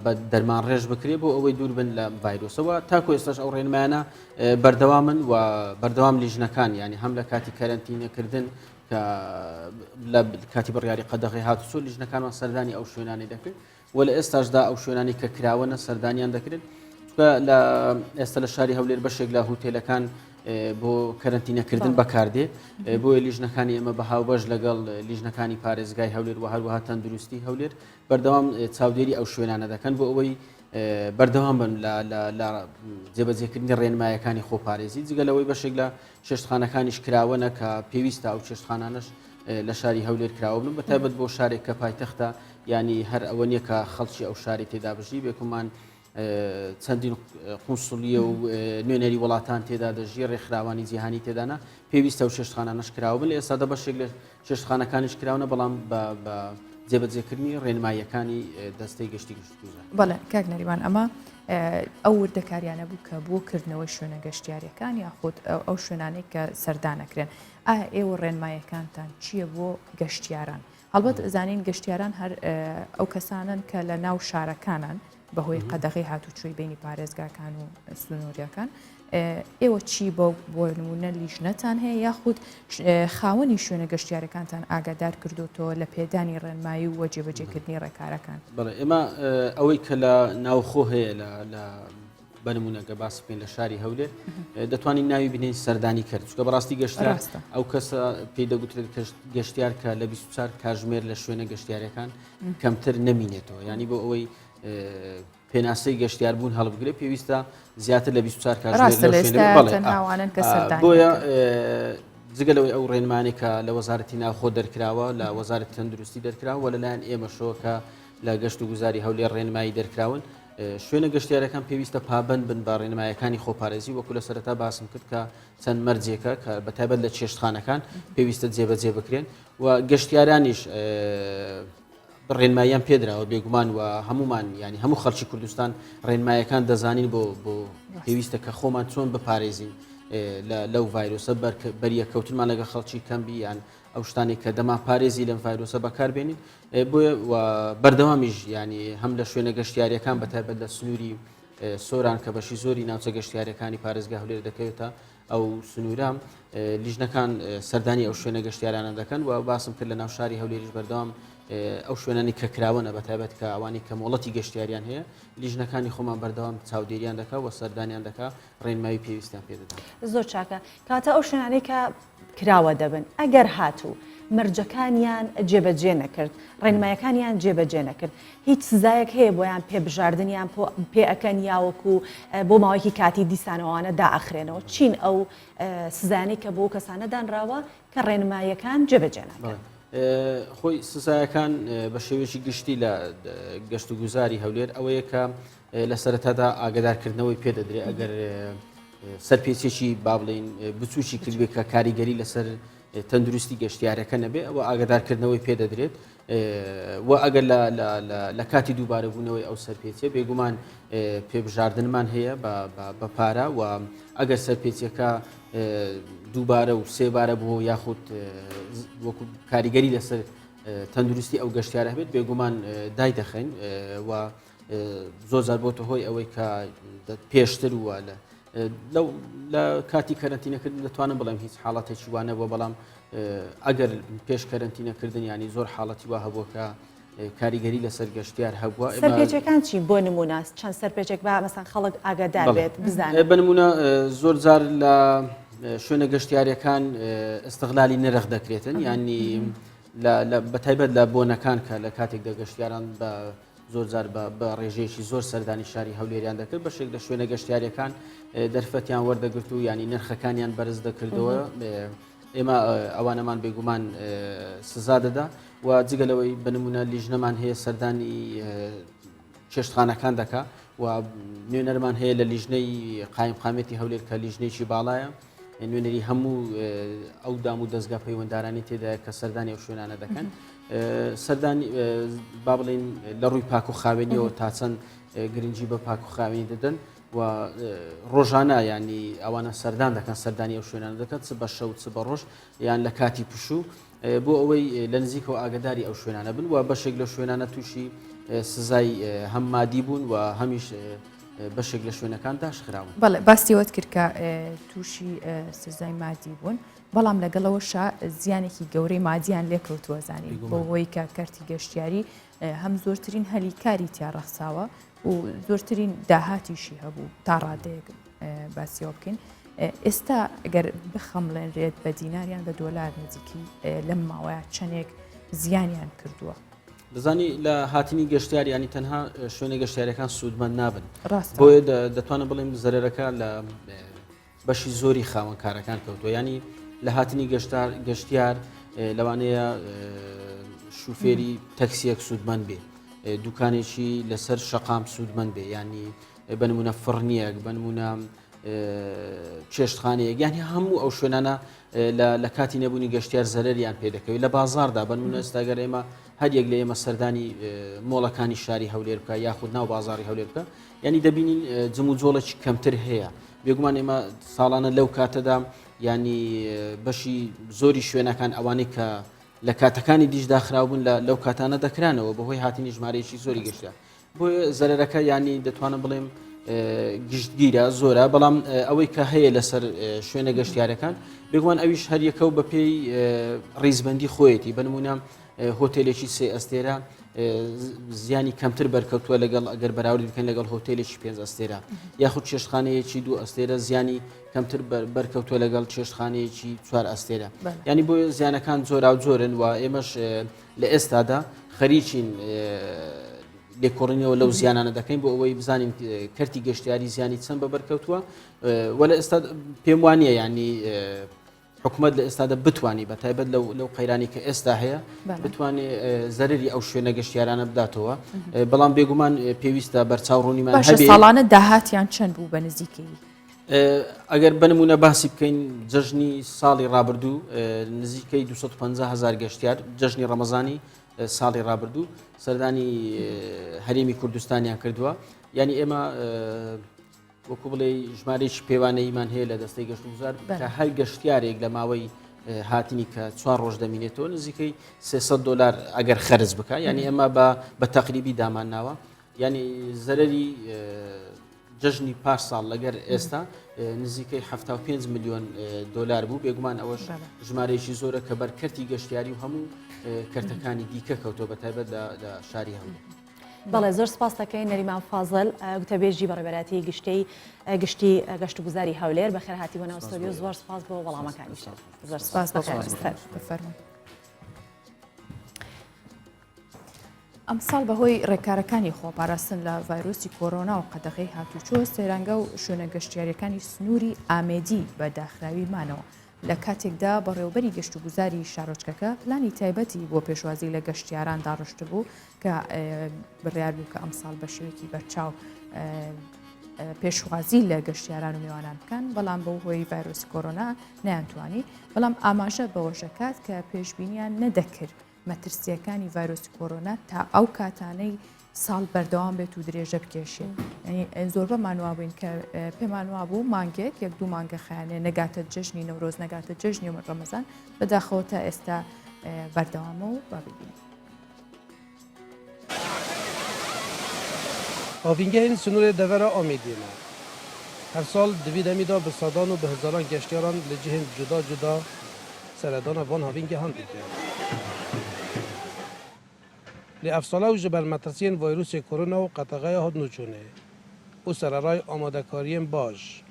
بە دەرمان ڕێژ بکرێ بۆ ئەوەی دوور بن لە ڤایرۆسەوە تاکو ئێستاش ئەو ڕێنمایانە بەردەوامن و بەردەوام لیژنەکان ینی هەم لە کاتی کەرەنتینەکردن کە لە کاتی بڕیاری قەدەغی هاتوچۆ لیژنەکانمان سەردانی ئەو شوێنانی دەکرد و لە ئێستاشدا ئەو شوێنانی کە کراوەنە سەردانیان دەکرێت لە ئێستا لە شاری هەولێر بەشێک لە هوتێلەکان بۆ کەرەنتینەکردن بەکاردێ بۆیە لیژنەکانی ئەمە بە هاوبەش لەگەڵ لیژنەکانی پارێزگای هەولێر و هەروەها تەندروستی هەولێر بەردەوام چاودێری ئەو شوێنانە دەکەن بۆ ئەوەی بەردەوام بن لە جێبەجێکردنی ڕێنمایەکانی خۆپارێزی جگەلەوەی بەشێک لە چێشتخانەکانیش کراوەنە کە پێویستە ئەو چێشتخانانش لە شاری هەولێر کراوە بن بە تایبەت بۆ شارێک کە پایتەختە ینی هەر ئەوە نییە کە خەڵکی ئەو شاری تێدا بژی بێکمان چەندین قونسڵیە و نوێنەری وڵاتان تێدا دەژی ڕێکخراوانی جیهانی تێدانا پێویستە و چێشتخانانەش کراوە بن لە ئێستادا بەشێک لە چێشتخانەکانیش کراونە بەڵام بە جێبەجێکردنی ڕێنماییەکانی دەستەی گەشتی گشتگوزار. بەڵێ کاک نەریوان ئەمە ئەو وردەکاریانە بوو کە بۆ کردنەوەی شوێنە گەشتیاریەکان یاخود ئەو شوێنانەی کە سەردانەکرێن ئایا ئێوە ڕێنمایەکانتان چییە بۆ گەشتیاران؟ هەڵبەت زانین گەشتیاران هەر ئەو کەسانن کە لە ناو شارەکانن بەهۆی قەدەغی هاتوچۆی بینی پارێزگاکان و سنووریەکان ئێوە چی بۆ نمونە لیژنەتان هەیە یاخود خاوەنی شوێنە گەشتیارەکانتان ئاگادار کردوتەوە لە پێدانی ڕێنمایی و وەجێبەجێکردنی ڕێکارەکان؟ بەڵێ ئێمە ئەوەی کە لە ناوخۆ هەیە لە بەنمونەگە باس بکەین لە شاری هەولێر دەتوانین ناوی بینین سەردانی کرد چکە بەڕاستی گەشتیار ئەو کەسە پێی دەگوترێت گەشتیار کە لە 24 کاتژمێر لە شوێنە گەشتیارەکان کەمتر نەمینێتەوە ینی بۆ ئەوەی پێناسەی گەشتیار بوون هەڵبگرێت پێویستە زیاتر لە 24 کاتژمێر بۆیە جگەلەوەی ئەو ڕێنمانی کە لە وەزارەتی ناوخۆ دەرکراوە لە وەزارەتی تەندروستی دەرکراوە و لەلایەن ئێمەشەوە کە لە گەشت و گوزاری هەولێر ڕێنمایی دەرکراون شوێنە گەشتیارەکان پێویستە پابند بن بە ڕێنمایەکانی خۆپارێزی وەکو لە سەرەتا باسم کرد کە چەند مەرجێکە کە بەتایبەت لە چێشتخانەکان پێویستە جێبەجێ بکرێن و گەشتیارانیش ڕێنماییان پێدراوە بێگومان و هەمومان ینی هەموو خەڵکی کوردستان ڕێنمایەکان دەزانین بۆ پێویستە کە خۆمان چۆن بپارێزین لەو ڤایرۆسە بەریە کەوتنمان لەگە خەڵکی کەمبی یان ئەو شتانی کە دەما پارێزی لەم ڤایرۆسە بەکاربێنین بۆیە بەردەوامیش ینی هەم لە شوێنە گەشتیاریەکان بەتایبەت لە سنووری سۆران کە بەشی زۆری ناوچە گەشتیاریەکانی پارێزگا هەولێر دەکەوێتە ئەو سنوورام لیژنەکان سەردانی ئەو شوێنە گەشتیارانە دەکەن و باسم کرد لە ناو شاری هەولێریش بەردەوام ئەو شوێنانی کە کراوەنە بەتایبەت کە ئەوانی کە مۆڵەتی گەشتیاریان هەیە لیژنەکانی خۆمان بەردەوام چاودێریان دەکات و سەردانیان دەکات ڕێنمایی پێویستیان پێدەدات. زۆر چاکە کاتە ئەو شوێنانەی کە کراوە دەبن ئەگەر هاتوو مەرجەکانیان جێبەجێ نەکرد ڕێنمایەکانیان جێبەجێ نەکرد هیچ سزایەک هەیە بۆیان پێبژاردنیان پێ ئەەکەن یاوەکو بۆ ماوەیەکی کاتی دیسانەوەوانە داخرێنەوە چین ئەو سزانەی کە بۆ کەسانە دانراوە کە ڕێنمایەکان جێبەجێ نەکرد. خۆی سزایەکان بە شێوێکی گشتی لە گەشت و گوزاری هەولێر ئەوەیە کە لە سەرەتادا ئاگدارکردنەوەی پێدەدرێت ئەگەر سەرپێچێکی با بڵین بچوکی کردوێت کە کاریگەری لەسەر تەندروستی گەشتیارەکە نەبێ ئەوە ئاگدارکردنەوەی پێدەدرێت و ئەگەر لە کاتی دووبارە بوونەوەی ئەو سەرپێچێ بێگومان پێبژاردنمان هەیە بە پارە و ئەگەر سەرپێچەکە دووبارە و سێبارە بووە یاخود وەکو کاریگەری لەسەر تەندروستی ئەو گەشتیارە هەبێت بێگومان دای دەخەین و زۆرجار بۆتە هۆی ئەوەی کە پێشتر وە لە کاتی کەرەنتینەکردن دەتوانم بڵێم هیچ حاڵەتێکی وانە بۆ بەڵام ئەگەر پێش کەرەنتینەکردن ینی زۆر حاڵەتی وا هەبووە کە کاریگەری لەسەر گەشتیار هەبووە. سەرپێچەکان چی بۆ نموناس چەند سەرپێچێک بە مەسەن خەڵک ئاگادار بێت بزانێت بە نمونە زۆرجار لە شوێنە گەشتیاریەکان ئەستەغلالی نرخ دەکرێتن ینی بەتایبەت لە بۆنەکان کە لە کاتێکدا گەشتیاران بە زۆر جار بە ڕێژەیەکی زۆر سەردانی شاری هەولێریان دەکرد بەشێک لە شوێنە گەشتیاریەکان دەرفەتیان وەردەگرت و ینی نرخەکانیان بەرز دەکردەوە ئێمە ئەوانەمان بێگومان سزا دەدا و جگەلەوەی بنمونە لیژنەمان هەیە سەردانی چێشتخانەکان دەکا و نوێنەرمان هەیە لە لیژنەی قایمقامەتی هەولێر کە لیژنێکی باڵایە نوێنەری هەموو ئەو دام و دەستگا پەیوەنددارانی تێدا کە سەردانی ئەو شوێنانە دەکەن سەردانی با بڵین لە ڕووی پاک و خاوێنیەوە تا چەند گرنگی بە پاک و خاوێنی دەدەن و ڕۆژانە ینی ئەوانە سەردان دەکەن سەردانی ئەو شوێنان دەکەن چ بە شەو چ بە ڕۆژ یان لە کاتی پشوو بۆ ئەوەی لە نزیکەوە ئاگداری ئەو شوێنانە بن و بەشێک لە شوێنانە تووشی سزای هەم مادی بوون و هەمیش بەشێک لە شوێنەکان داشخراون. بەڵێ باسیەوەت کرد کە تووشی سزای مادی بوون بەڵام لەگەڵەوەشە زیانێکی گەورەی مادیان لێکەوتووە زانی بۆ هۆی کە کەرتی گەشتیاری هەم زۆرترین هەلیکاری تیا ڕەخساوە و زۆرترین داهاتیشی هەبوو تا ڕادەیەک باسیەوە بکەین. ئێستا ئەگەر بخەمڵێنرێت بە دیناریان بە دۆلار نزیکی لەم ماوەیە چەندێک زیانیان کردووە. دەزانی لە هاتنی گەشتیار ینی تەنها شوێنە گەشتیارەکان سوودمەند نابن بۆیە دەتوانە بڵێم زەرەرەکە لە بەشی زۆری خاوەنکارەکان کەوتووە ینی لە هاتنی گەشتیار لەوانەیە شوفێری تەکسیەک سوودمەند بێ دوکانێکی لەسەر شەقام سوودمەند بێ ینی بنمونە فڕنیەک بنمونە چێشتخانەیەک یانی هەموو ئەو شوێنانە لە کاتی نەبوونی گەشتیار زەرەریان پێدەکەوێت لە بازاردا بنمونە ئێستاگەر ئێمە هەریەک لە ئێمە سەردانی مۆڵەکانی شاری هەولێر بکە یاخود ناو بازاری هەولێر بکە ینی دەبینین جم و جۆڵێکی کەمتر هەیە بێگومان ئێمە ساڵانە لەو کاتەدا ینی بەشی زۆری شوێنەکان ئەوانەی کە لە کاتەکانی دیش داخراوبوون لەو کاتانە دەکرانەوە بەهۆی هاتنی ژمارەیەکی زۆری گەشتیار بۆیە زەرەرەکە ینی دەتوانە بڵێم گشتگیرە زۆرە بەڵام ئەوەی کە هەیە لەسەر شوێنە گەشتیارەکان بێگومان ئەویش هەریەکە و بە پێی ڕیزبەندی خۆیەتی بنمونە هۆتێلێکی سێ ئەستێرە زیانی کەمتر بەرکەوتووە لەگەڵ ئەگەر بەراورد بکەن لەگەڵ هۆتێلێکی 5 ئەستێرە یاخود چێشتخانەیەکی 2 ئەستێرە زیانی کەمتر بەرکەوتووە لەگەڵ چێشتخانەیەکی 4 ئەستێرە ینی بۆ زیانەکان زۆر و زۆرن و ئێمەش لە ئێستادا خەریکین لێکۆڕینەوە لەو زیانانە دەکەین بۆ ئەوەی بزانین کەرتی گەشتیاری زیانی چەند بە بەرکەوتووە وەلە ئێستا پێم وانە ینی حکوومەت لە ئێستادا بتوانانی بە تایبەت لەو قەیرانی کە ئێستا هەیە بتوانێت زەرری ئەو شوێنە گەشتیارانە بداتەوە بەڵام بێگومان پێویستە بەرچاوڕوونیمان هەبێت ساڵانە داهاتیان چەند بوو بە نزیکەی ئەگەر بنمونە باسی بکەین جژنی ساڵی ڕابردوو نزیکەی 250,000 گەشتیار جژنی ڕەمەزانی ساڵی ڕابردوو سەردانی هەرێمی کوردستانیان کردووە ینی ئێمە وەکو بڵێ ژمارەیەکی پێوانەیمان هەیە لە دەستەی گەشت و گوزار کە هەر گەشتیارێک لە ماوەی هاتنی کە 4 ڕۆژ دەمینێتەوە نزیکەی $300 ئەگەر خەرج بکە ینی ئەمە بە تەقریبی دامان ناوە ینی زەرەری جژنی پارساڵ لەگەر ئێستا نزیکەی 75 میلیۆن دلار بوو بێگومان ئەوەش ژمارەیەکی زۆرە کە بەرکەرتی گەشتیاری و هەموو کەرتەکانی دیکە کەوتۆ بە تایبەت لە شاری هەولێر. بەڵێ زۆر سپاس دەکەین نەریمان فازڵ گوتەبێژی بەڕێبەراتی گشتی گەشت و گوزاری هەولێر بەخێر هاتیوە ئەستۆریۆ زۆر سپاس بۆ وەڵامەکانیشە زۆر سپاس بفەرمووی. ئەمساڵ بەهۆی ڕێکارەکانی خۆپاراستن لە ڤایرۆسی کۆرۆنا و قەدەغەی هاتوچۆ سەیرانگە و شوێنە گەشتیاریەکانی سنووری ئامێدی بە داخراوی مانەوە لە کاتێکدا بەڕێوەبەری گەشت و گوزاری شارۆچکەکە پلانی تایبەتی بۆ پێشوازی لە گەشتیاران داڕشت بوو کە بڕیار بوو کە ئەمساڵ بە شێوەیەکی بەرچاو پێشوازی لە گەشتیاران و میوانان بکەن بەڵام بەو هۆی ڤایرۆسی کۆرۆنا نەیانتوانی بەڵام ئاماژە بەوەژەکات کە پێشبینیان نەدەکرد مەترسیەکانی ڤایرۆسی کۆرۆنا تا ئەو کاتانەی ساڵ بەردەوام بێت و درێژە بکێشێت زۆربە مانوا بووین کە پێمانوا بوو مانگێک 1-2 مانگە خیانێ نەگاتە جژنی نەورۆز نەگاتە جژنی ڕەمەزان بەداخەوە تا ئێستا بەردەوامە و بابیبین. Avingehên Sunûrê devera Amêdiyê ne. Her sal divî demî da bi sadan û bi hizaran geştyaran li cihên cuda cuda seredana van havîngehan dike. Li efsala û ji ber metirsiyên vayrûsê korona û qeteğeya hat nûçûnê û sereray amadekariyên baş.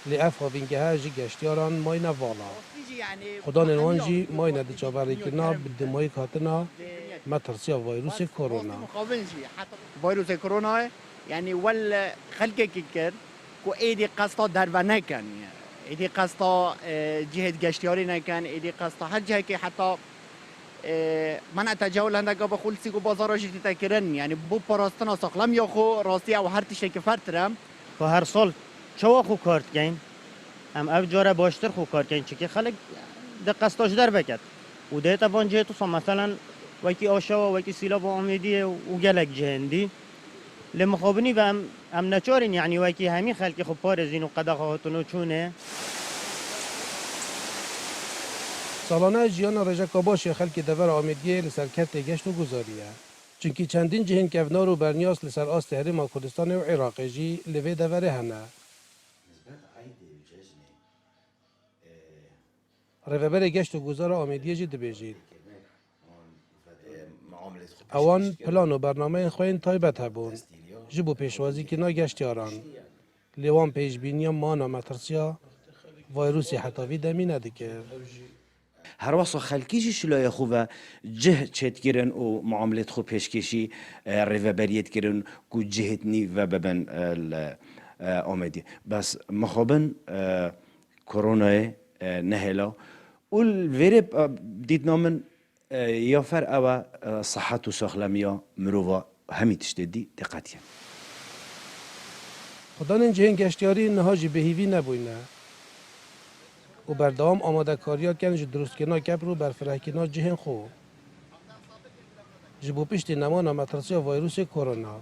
لی اف هاوینگه ها جی گشتیاران ماینا والا خدا نوان جی ماینا دی چاوری کرنا بدمایی کاتنا ما ترسیا ویروس کرونا ویروس کرونا يعني ولا خلقك كر كو ايدي قصتا دربنا كان ايدي قصتا جهه گشتیاری نکن ايدي قصتا هر جهه که حتی من اتجاول هندگا بخول سیگو بازار جدی تکرن يعني بو پاراستنا ساقلم یا خو راستی او هر تیشه که فرترم که هر سال چوا خو کارت گین ام اف جاره باشتر خو کارت گین چکی خلق ده قصتاش در بکد و ده تبان جهه تو مثلا وکی آشوا وکی سیلا با امیدی و گلک جهندی لمخابنی و ام نچارین يعني وکی همین خلقی خو پارزین و قدقاتونو چونه سالانه جیان رجا باشه خلک دور آمیدیه لسر کت گشت و گذاریه چونکی چندین جهن کفنار و برنیاس لسر آست هرما کردستان و عراق جی لوی دوره هنه روبر گشت و گذار آمیدیه جی دبیجید اوان پلان و برنامه خوین تایبت هبون جبو پیشوازی که نا گشتیاران لیوان پیش بینی مانا مترسیا ویروسی حتاوی دمی ندکر هر واسه خلقیشی شلای خوبه جه چت گیرن و معاملات خوب پیشکشی ریوبریت گیرن کو جهت نی و ببن آمدی بس مخابن کرونا نهلا اول ویرب دید نامن یافر او صحت و ساخلمیا مرووا همی تشتدی دقتیم خدا این جهن گشتیاری نهاجی بهیوی نبوینه و بردام آماده کاریا کنج درست کنا کبرو بر فرهکینا جهن خو جبو پشت نمانا مترسیا ویروس کرونا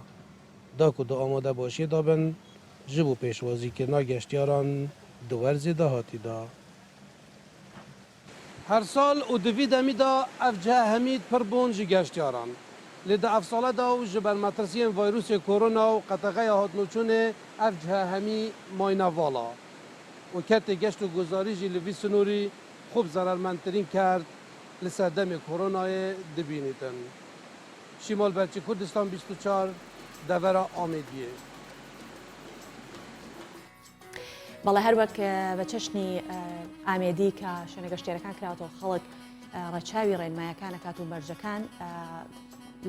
دا که دا آماده باشی دابن جبو پیشوازی کنا گشتیاران دوورزی دا هاتی دا هر سال او دوی دمی دا افجه همید پر بون جی گشتیاران لده افساله دا و جبر مترسیم ویروس کرونا و قطقه هاتنوچونه افجه همی ماینا والا و کت گشت و گزاری جی لوی سنوری خوب ضررمندترین کرد لسر دم کرونا دبینیدن شمال بلچی کردستان 24 دور آمیدیه بەڵێ هەروەک بە چەشنی ئامێدی کە شوێنە گەشتێرەکان کراوەوە خەڵک ڕەچاوی ڕێنمایەکانەکات و مەرجەکان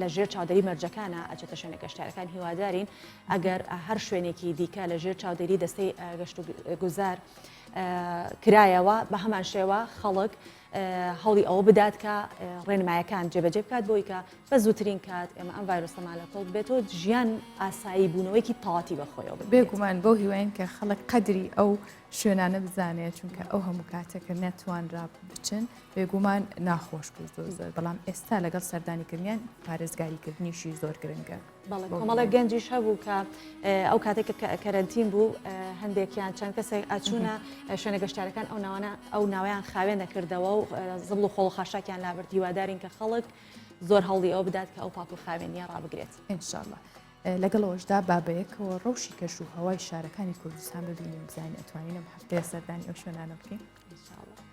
لە ژێر چاودێری مەرجەکانە ئەچێتە شوێنە گەشتارەکان هیوادارین ئەگەر هەر شوێنێکی دیکە لە ژێر چاودێری دەستەی گەشت و گوزار کرایەوە بە هەمان شێوە خەڵک هەوڵی ئەوە بدات کە ڕێنمایەکان جێبەجێ بکات بۆی کە بە زووترین کات ئێمە ئەم ڤایرۆسەمان لەکەڵ بێتەوە ژیان ئاسایی بوونەوەیکی تەواتی بەخۆیەوە بێگومان بۆ هیواین کە خەڵک قەدری ئەو شوێنانە بزانێت چونکە ئەو هەموو کاتێکە نەتوانرا بچن بێگومان ناخۆش بوو زۆر بەڵام ئێستا لەگەڵ سەردانیکردنیان پارێزگاریکردنیشی زۆر گرنگە کۆمەڵە گەنجیش هەبوو کە ئەو کاتێک کەرەنتین بوو هەندێکیان چەند کەسێک ئەچوونە شوێنە گەشتارەکان ئەو ناویان خاوێن نەکردەوە و زڵ و خۆڵ خاشاکیان لابرد هیوادارین کە خەڵک زۆر هەڵی ئەو بدات کە ئەو پاک و خاوێنیە ڕابگرێت ئینشاءالله لەگەڵەوەشدا بابەیەکەوە ڕەوشی کەش و هەوای شارەکانی کوردستان ببینیم بزانین ئەتوانین ئەم هەفتەیە سەردانی ئەو شوێنانە بکەین ئینشاءالله.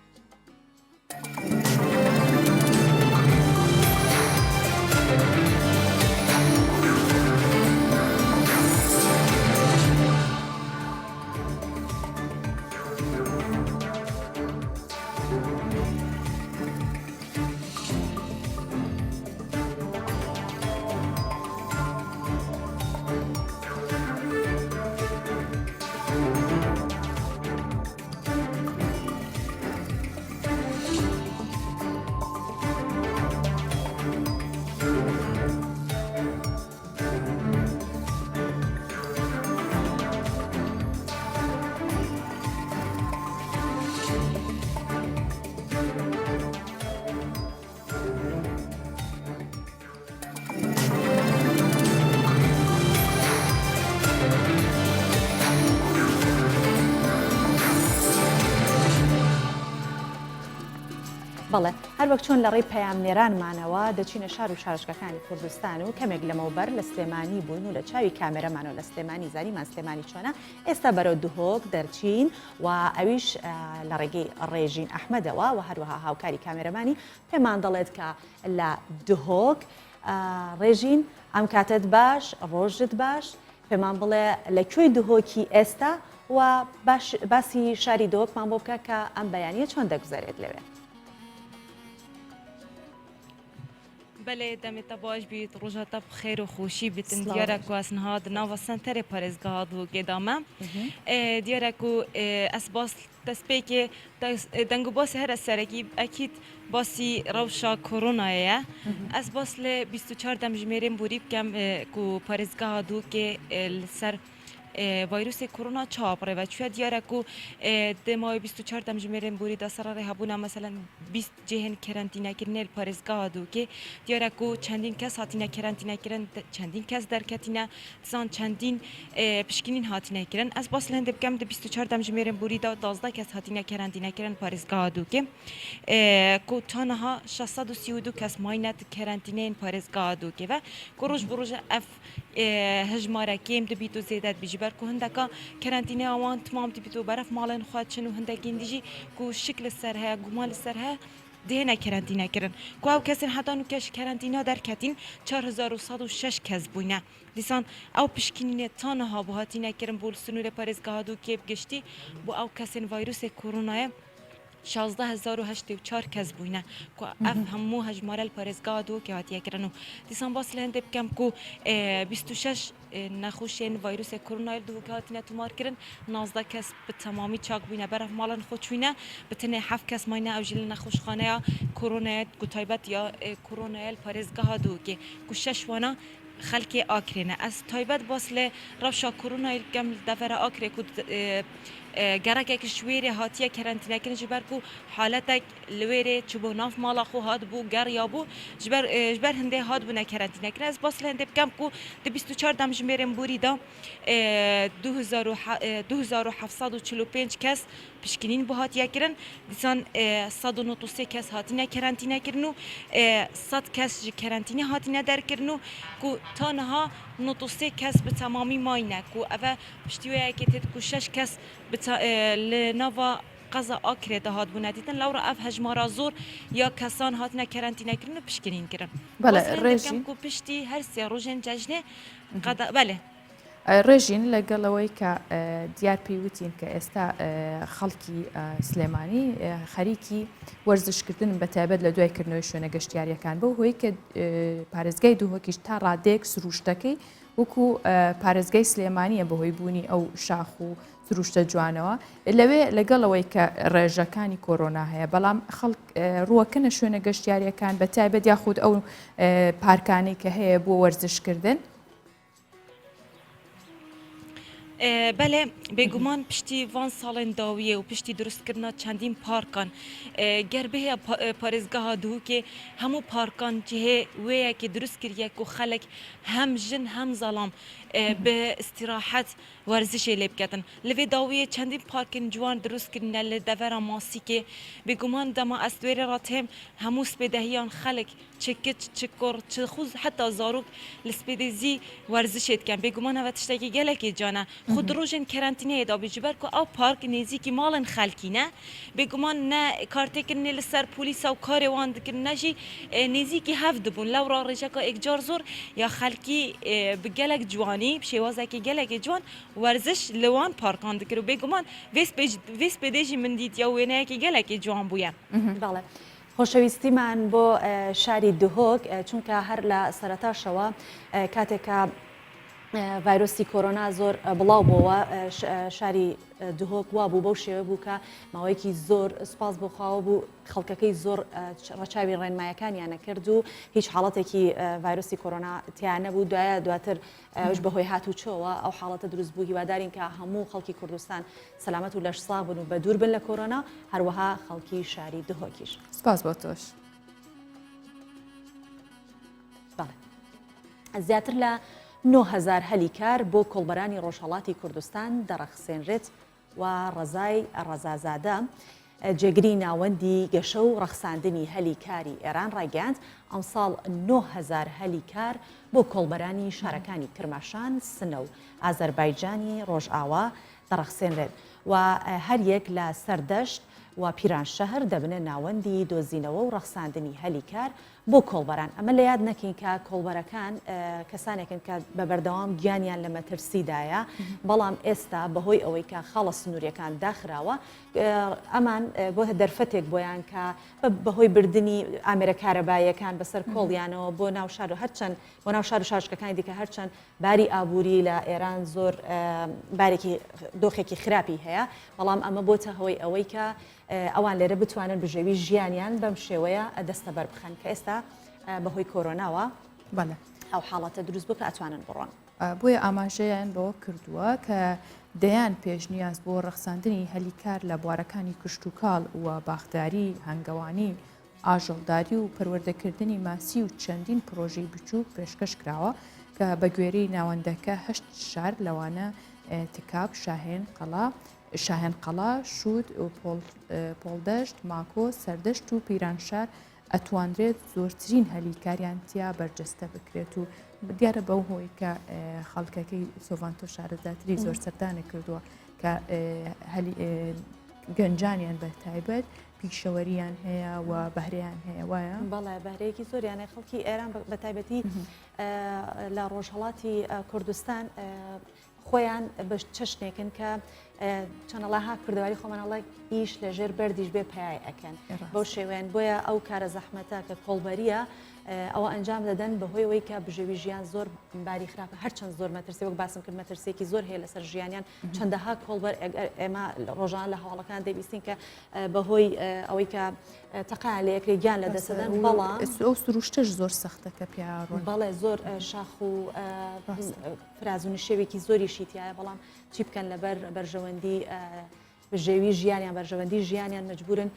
بەڵێ هەر وەک چۆن لە ڕێی پەیامنێرانمانەوە دەچینە شار و شارشکەکانی کوردستان و کەمێک لەمەوبەر لە سلێمانی بوون و لە چاوی کامێرەمانەوە لە سلێمانی زانیمان سلێمانی چۆنە ئێستا بەرەو دهۆک دەرچین و ئەویش لە ڕێگەی ڕێژین ئەحمەدەوە و هەروەها هاوکاری کامێرەمانی پێمان دەڵێت کە لە دهۆک ڕێژین ئەم کاتت باش ڕۆژت باش پێمان بڵێ لەکوێی دهۆکی ئێستا و باسی شاری دهۆکمان بۆ بکە کە ئەم بەیانیە چۆن دەگوزارێت لەوێ. بله دمت باش بیت روزا تب خیر و خوشی بیتن دیاره کو از نهاد ناو سنتر پارێزگاه دو گدامه دیاره کو اسباس دەستپێ دەنگ و باسی هەر سەرەکی ئەکیت باسی ڕەوشا کۆرۆنایە ئەس باس لە 24 دەمژمێرێن بوری بکەم و پارێزگاه دووکێ لەسەر ڤایرۆسی کۆرۆنا چاپڕێ و چوە دیارە و دماوی 24 دەمژمێرێن بوری دا سەرڕێ هەبوونا مەسەلەن 20 جێهێن کەرەنتینەکردنێ پارێزگاه دووکێ دیارە و چەندین کەس هاتینە کەرەنتینەکردن چەندین کەس دەرکەتینە زان چەندین پشکنین هاتینەکردن ئەس باس لە هەندێ بکەم 24 دەمژمێرێن بوری دا 12 کەس هاتینە کەرەنتینەکردن پارێزگاه دووکێ کو تانەها 632 کەس ماینەت کەرەنتینەین پارێزگاه دووکێ و کو ڕۆژ بە ڕۆژە ئەف هەژمارەکەم دەبیت و زێدەت بیژی بەر کو هەندەکە کەرەنتینە ئەوان تمام دەبیت و بەرەف ماڵێن خوا چن و هەندێکین دیژی کو شک لەسەر هەیە گومان لەسەر هەیە دێنە کەرەنتینەکردن کو ئەو کەسن هەتان و کەش کەرەنتینە دەرکەتین 4106 کەس بووینە دیسان ئەو پشکنینێ تانەها بۆ هاتینەکردن بۆ سنوورە پارێزگاه دوو کێ بگەشتی بۆ ئەو کەسن ڤایرۆسی کۆرۆنایە 16084 کەس بووینە کو ئەف هەموو هەژمارە پارێزگاه دوو کە هاتیەکردن و دیسان باس لە هەندێ بکەم کو 26 نەخۆشیên ڤایرۆسی کۆرۆنای دووکە هاتینە تومارکردن 19 کەس بە تەمامی چاک بووینە بەرەف ماڵن خۆ چووینە بتنێ 7 کەس ماینە ئەو ژی لە نەخۆشخانەیە کۆرۆنایەت کو تایبەت یا کۆرۆنایل پارێزگاه دووکێ کو 6 وانە خەلکێ ئاکرێنە ئەس تایبەت باس لێ ڕەوشا کۆرۆنای گەم دەڤەرە ئاکرێ کو گەڕێکێکی شوێرێ هاتیە کەرەنتینەکردن ji ber ku حالەتێک li wêrê çi bo nav mala xwe hat bû geriya bû ji ber hindê hat bûne kەرەنتینەkirin ez bas li hindê bikem ku di 24 demjimêrên borî da 2745 kes pişkinîn bu hatiye kirin dîsan 193 kes hatine kەرەنتینەkirin û 100 kes ji kەرەنتînê hatine derkirin û ku tanha 93 kes bi temamî mayne ku ev piştîweyekê tê ku 6 kes li nava qeza akrê de hat bûne dîtin lewra ev hejmara zor ya kesan hatine kەرەنتینەkirin û pişkinîn kirin ku piştî her sê rojên cejnê belê ڕێژین لەگەڵەوەی کە دیار پێیوتین کە ئێستا خەڵکی سلێمانی خەریکی وەرزشکردن بە تایبەت لە دوایکردنەوەی شوێنە گەشتیاریەکان بەو هۆی کە پارێزگای دووهۆکیش تا ڕادێک سروشتەکەی وەکو پارێزگای سلێمانیە بەهۆی بوونی ئەو شاخ و سروشتە جوانەوە لەوێ لەگەڵەوەی کە ڕێژەکانی کۆرۆنا هەیە بەڵام خەڵک ڕوەکەنە شوێنە گەشتیاریەکان بە تایبەت یاخود ئەو پارکانی کە هەیە بۆ وەرزشکردن بله بگومان پشتی وان سالن داویه و پشتی درست کردن چندین پارکان گربه پارێزگاه دو که همو پارکان جهه ویه که درست کردیه که خلق هم جن هم ظلام به استراحت ورزش لیب کردن لوی داویه چندین پارکن جوان درست کردن لدور ماسی که بگومان دما استویر راتهم همو سپیدهیان خلق چکت چکر چخوز حتی زاروک لسپیدزی ورزشت کن بگومان هوا تشتاکی گله که جانه خود روزن کرانتینه دا بجبر که او پارک نزدیکی مالن خلکی نه بگومان نه کارتکن لسر پلیس او کار وان دکن نجی نزدیکی هفت بون لورا رجاکا اکجار زور یا خلکی بگلک جوانی بشوازه که گلک جوان ورزش لوان پارکان دکرو بگومان ویس بدیجی من دید یا وینه که گلک جوان بویم بله خۆشەویستیمان بۆ شاری دهۆک چونکە هەر لە سەرەتاشەوە کاتێکە ڤایرۆسی کۆرۆنا زۆر بڵاو بووە شاری دهۆک وا بوو بەو شێوە بوو کە ماوەیەکی زۆر سپاس بۆ خاوە بوو خەڵکەکەی زۆر ڕەچاوی ڕێنمایەکانیان نەکرد و هیچ حاڵەتێکی ڤایرۆسی کۆرۆنا تیان نەبوو دواتر ئەوش بەهۆی هاتوچۆوە ئەو حاڵەتە دروست بوو هیوادارین کە هەموو خەڵکی کوردستان سەلامەت و لەشسا بن و بە دوور بن لە کۆرۆنا هەروەها خەڵکی شاری دهۆکیش سپاس بۆ تۆش زیاتر لە 9000 هەلی کار بۆ کۆڵبەرانی ڕۆژهەڵاتی کوردستان دەڕەخسێنرێت و ڕەزای ڕەزازادە جێگری ناوەندی گەشە و ڕەخساندنی هەلی کاری ئێران ڕایگەاند ئەمساڵ 9000 هەلی کار بۆ کۆڵبەرانی شارەکانی کرماشان سنە و ئازەربایجانی ڕۆژئاوا دەڕەخسێنرێت و هەر یەک لە سەردەشت و پیرانشەهر دەبنە ناوەندی دۆزینەوە و ڕەخساندنی هەلی کار بۆ کۆڵبەران ئەمە لە یاد نەکەین کە کۆڵبەرەکان کەسانێکن کە بە بەردەوام گیانیان لە مەترسیدایە بەڵام ئێستا بەهۆی ئەوەی کە خاڵە سنووریەکان داخراوە ئەمان بۆ دەرفەتێک بۆیان کە بەهۆی بردننی ئامێرە کارەباییەکان بەسەر کۆڵیانەوە بۆ ناو شار و هەرچەند بۆ ناو شار و شارشکەکانی دیکە هەرچەند باری ئابووری لە ئێران زۆر بارێکی دۆخێکی خراپی هەیە بەڵام ئەمە بۆتە هۆی ئەوەی کە ئەوان لێرە بتوانن بژێوی ژیانیان بەم شێوەیە دەستە بەر بخەن کە ئێستا بەهۆی کۆرۆناوە بەڵێ ئەو حاڵەتە دروست بوو کە ئەتوانن بڕۆن بۆیە ئاماژەیان بەوە کردووە کە دەیان پێشنیاز بۆ ڕەخساندنی هەلیکار لە بوارەکانی کشت و کاڵ و باخداری هەنگەوانی ئاژەڵداری و پەروەردەکردنی ماسی و چەندین پرۆژەی بچووک پێشکەش کراوە کە بە گوێرەی ناوەندەکە 8 شار لەوانە تکاب شاهێن قەڵا شود و پۆڵدەشت ماکۆ سەردەشت و پیرانشار ئەتواندرێت زۆرترین هەلیکاریان تیا بەرجەستە بکرێت و دیارە بەو هۆی کە خەڵکەکەی سۆڤانتۆ شارەزاتری زۆر سەردانە کردووە کە گەنجانیان بە تایبەت پیشەوەریان هەیە و بەهرەیان هەیە وایە بەڵێ بەهرەیەکی زۆریانە خەڵکی ئێران بە تایبەتی لە ڕۆژهەڵاتی کوردستان خۆیان بە چەشنێکن کە چەنەڵاها کردەواری خۆمانەڵی ئیش لەژێر بەردیش بێ پیای ئەکەن بەو شێوێن بۆیە ئەو کارە زەحمەتە کە کۆڵبەریە ئەوە ئەنجام دەدەن بەهۆی ئەوەی کە بژێوی ژیان زۆر باری خراپە هەرچەند زۆر مەترسی وەک باسم کرد مەترسێکی زۆر هەیە لەسەر ژیانیان چەندەها کۆڵبەر ئێمە ڕۆژان لە هەواڵەکان دەبیستین کە بەهۆی ئەوەی کە تەقا لە یەکێک گیان لە دەسەدەن بەڵام ئەو سروشتەش زۆر سەختە کە پیاڕۆن بەڵێ زۆر شاخ و فرازونی شێوێکی زۆری شیتیایە بەڵام چی بکەن لەبەر بەرژەوەندی بژێوی ژیانیان بەرژەوەندی ژیانیان مەجبورن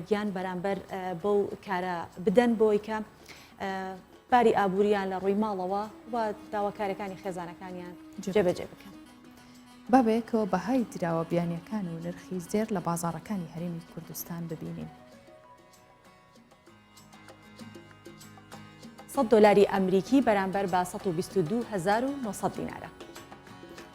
گیان بەرامبەر بەو کارە بدەن بۆی کە باری ئابووریان لە ڕووی ماڵەوە و داواکاریەکانی خێزانەکانیان جێبەجێ بکەن. بابەیەکەوە بەهای دراوە بیانیەکان و نرخی زێر لە بازاڕەکانی هەرێمی کوردستان ببینین. $100 ئەمریکی بەرامبەر بە 122,900 دینارە.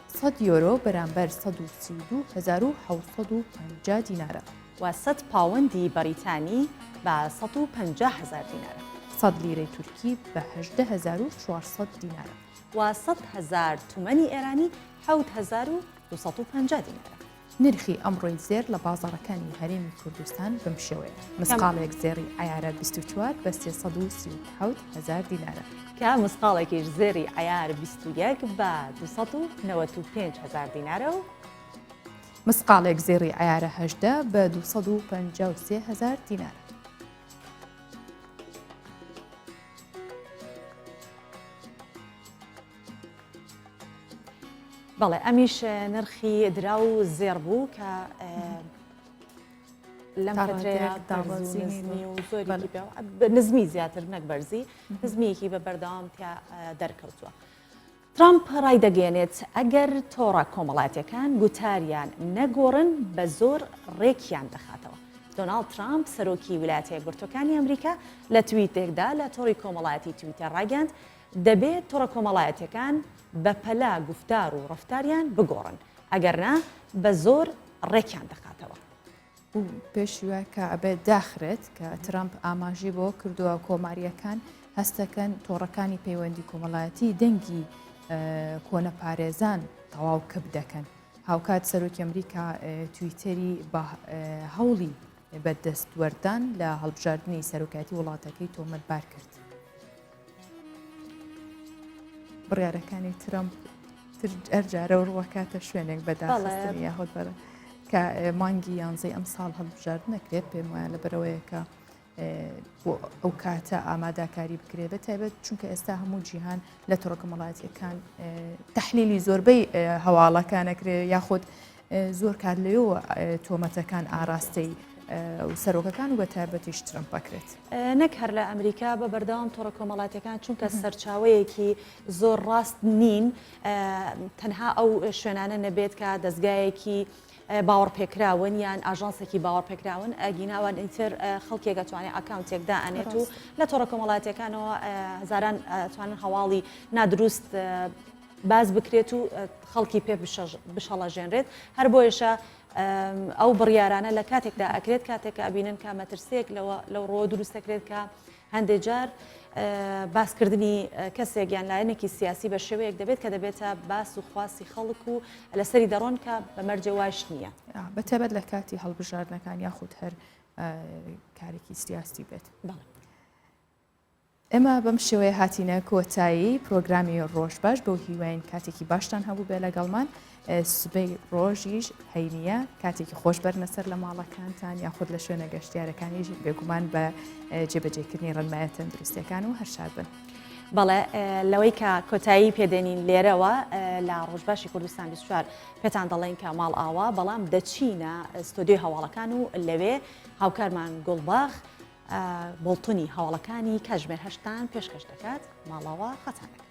100 یۆرۆ بەرامبەر 132,750 دینارە. و 100 پاوەندی بەریتانی بە 150,000 دینارە. 100 لیرەی تورکی بە 18,400 دینارە. و 100,000 تومەنی ئێرانی 7,250 دینارە. نرخی ئەمڕۆی زێر لە بازاڕەکانی هەرێمی کوردستان بەم شێوەیە. مسقالێک زێری عیارە 24 بە 337,000 دینارە. کە مسقالێکیش زێری عیار 21 بە 295,000 دینارە و مسقالێک زێری عیارە 18 بە 253,000 دینارە. بەڵێ ئەمیش نرخی درا و زێر بوو کە لەم فترەیە نزمی و زۆری نزمی زیاتر نەک بەرزی نزمیەکی بە بەردەوام دەرکەوتووە. ترامپ ڕای دەگەێنێت ئەگەر تۆڕە کۆمەڵاتیەکان گوتاریان نەگۆڕن بە زۆر ڕێکیان دەخاتەوە. دۆناڵد ترامپ سەرۆکی ویلایەتە یەکگرتووەکانی ئەمریکا لە تویتێکدا لە تۆڕی کۆمەڵایەتی تویتەر ڕاگەاند دەبێت تۆڕە کۆمەڵایەتەکان بە پەلا گفتار و ڕفتاریان بگۆڕن ئەگەرنا بە زۆر ڕێکیان دەخاتەوە. پێشی وایە کە ئەبێت داخرێت کە ترامپ ئاماژی بۆ کردووە کۆماریەکان هەستەکەن تۆڕەکانی پەیوەندی کۆمەڵایەتی دەنگی کۆنەپارێزان تەواو کەب دەکەن. هاوکات سەرۆکی ئەمریکا تویتەری بە هەوڵی بەدەستوەردان لە هەڵبژاردننی سەرۆکاتی وڵاتەکەی تۆمەتبار کرد. بڕیارەکانی ترامپ ئەرجارە و ڕوەکاتە شوێنێک بەداخستنی یاخۆت بەرە کە مانگی یانزەی ئەم ساڵ هەڵبژارد نەکرێت پێم وایە لەبەرەوەیە کە بۆ ئەو کاتە ئاماداکاری بکرێت بە تایبەت چونکە ئێستا هەموو جیهان لە تۆڕە کۆمەڵایەتیەکان تەحلیلی زۆربەی هەواڵەکانەکرێت یاخود زۆر کات لەوێەوە تۆمەتەکان ئاراستەی و سەرۆکەکان و بە تایبەتیش ترامپ بکرێت. نەک هەر لە ئەمریکا بە بەردەوام تۆڕە کۆمەڵاتیەکان چونکە سەرچاوەیەکی زۆر ڕاست نین تەنها ئەو شوێنانە نەبێت کە دەستگایەکی باوەڕپێکراون یان ئاژانسێکی باوەڕپێکراون ئەگیناوان ئینتر خەڵکێک دەتوانێت ئەکاونتێک دائەنێت و لە تۆڕە کۆمەڵاتیەکانەوە هەزاران توانن هەواڵی نادروست باز بکرێت و خەڵکی پێ بشەڵەژێنرێت هەر بۆیشە ئەو بڕیارانە لە کاتێکدا ئەکرێت کاتێک ئەبینن کە مەترسێک لەو ڕۆ دروستەکرێت کە هەندێک جار باسکردنی کەسێک یان لایەنێکی سیاسی بە شێوەیەک دەبێت کە دەبێتە باس و خواسی خەڵک و لەسەری دەڕۆن کە بەمەرجێ واش نییە بەتەبەت لە کاتی هەڵبژاردنەکان یاخود هەر کارێکی سیاسی بێت. ئێمە بەم شێوەیە هاتینە کۆتایی پرۆگرامی ڕۆژباش بەو هیواین کاتێکی باشتان هەبوو بێ لەگەڵمان سبەی ڕۆژیش هەینیە کاتێکی خۆش بەرنە سەر لە ماڵەکانتان یاخود لە شوێنە گەشتیارەکانیش بێگومان بە جێبەجێکردنی ڕێنمایە تەندروستیەکان و هەرشاد بن. بەڵێ لەوەی کە کۆتایی پێدێنین لێرەوە لە ڕۆژباشی کوردستان 24 پێتان دەڵێن کە ماڵ ئاوا بەڵام دەچینە ستۆدیۆی هەواڵەکان و لەوێ هاوکارمان گوڵباغ بڵتونی هەواڵەکانی کاتژمێر 8 پێشکەش دەکات ماڵەوە خەتانەکە.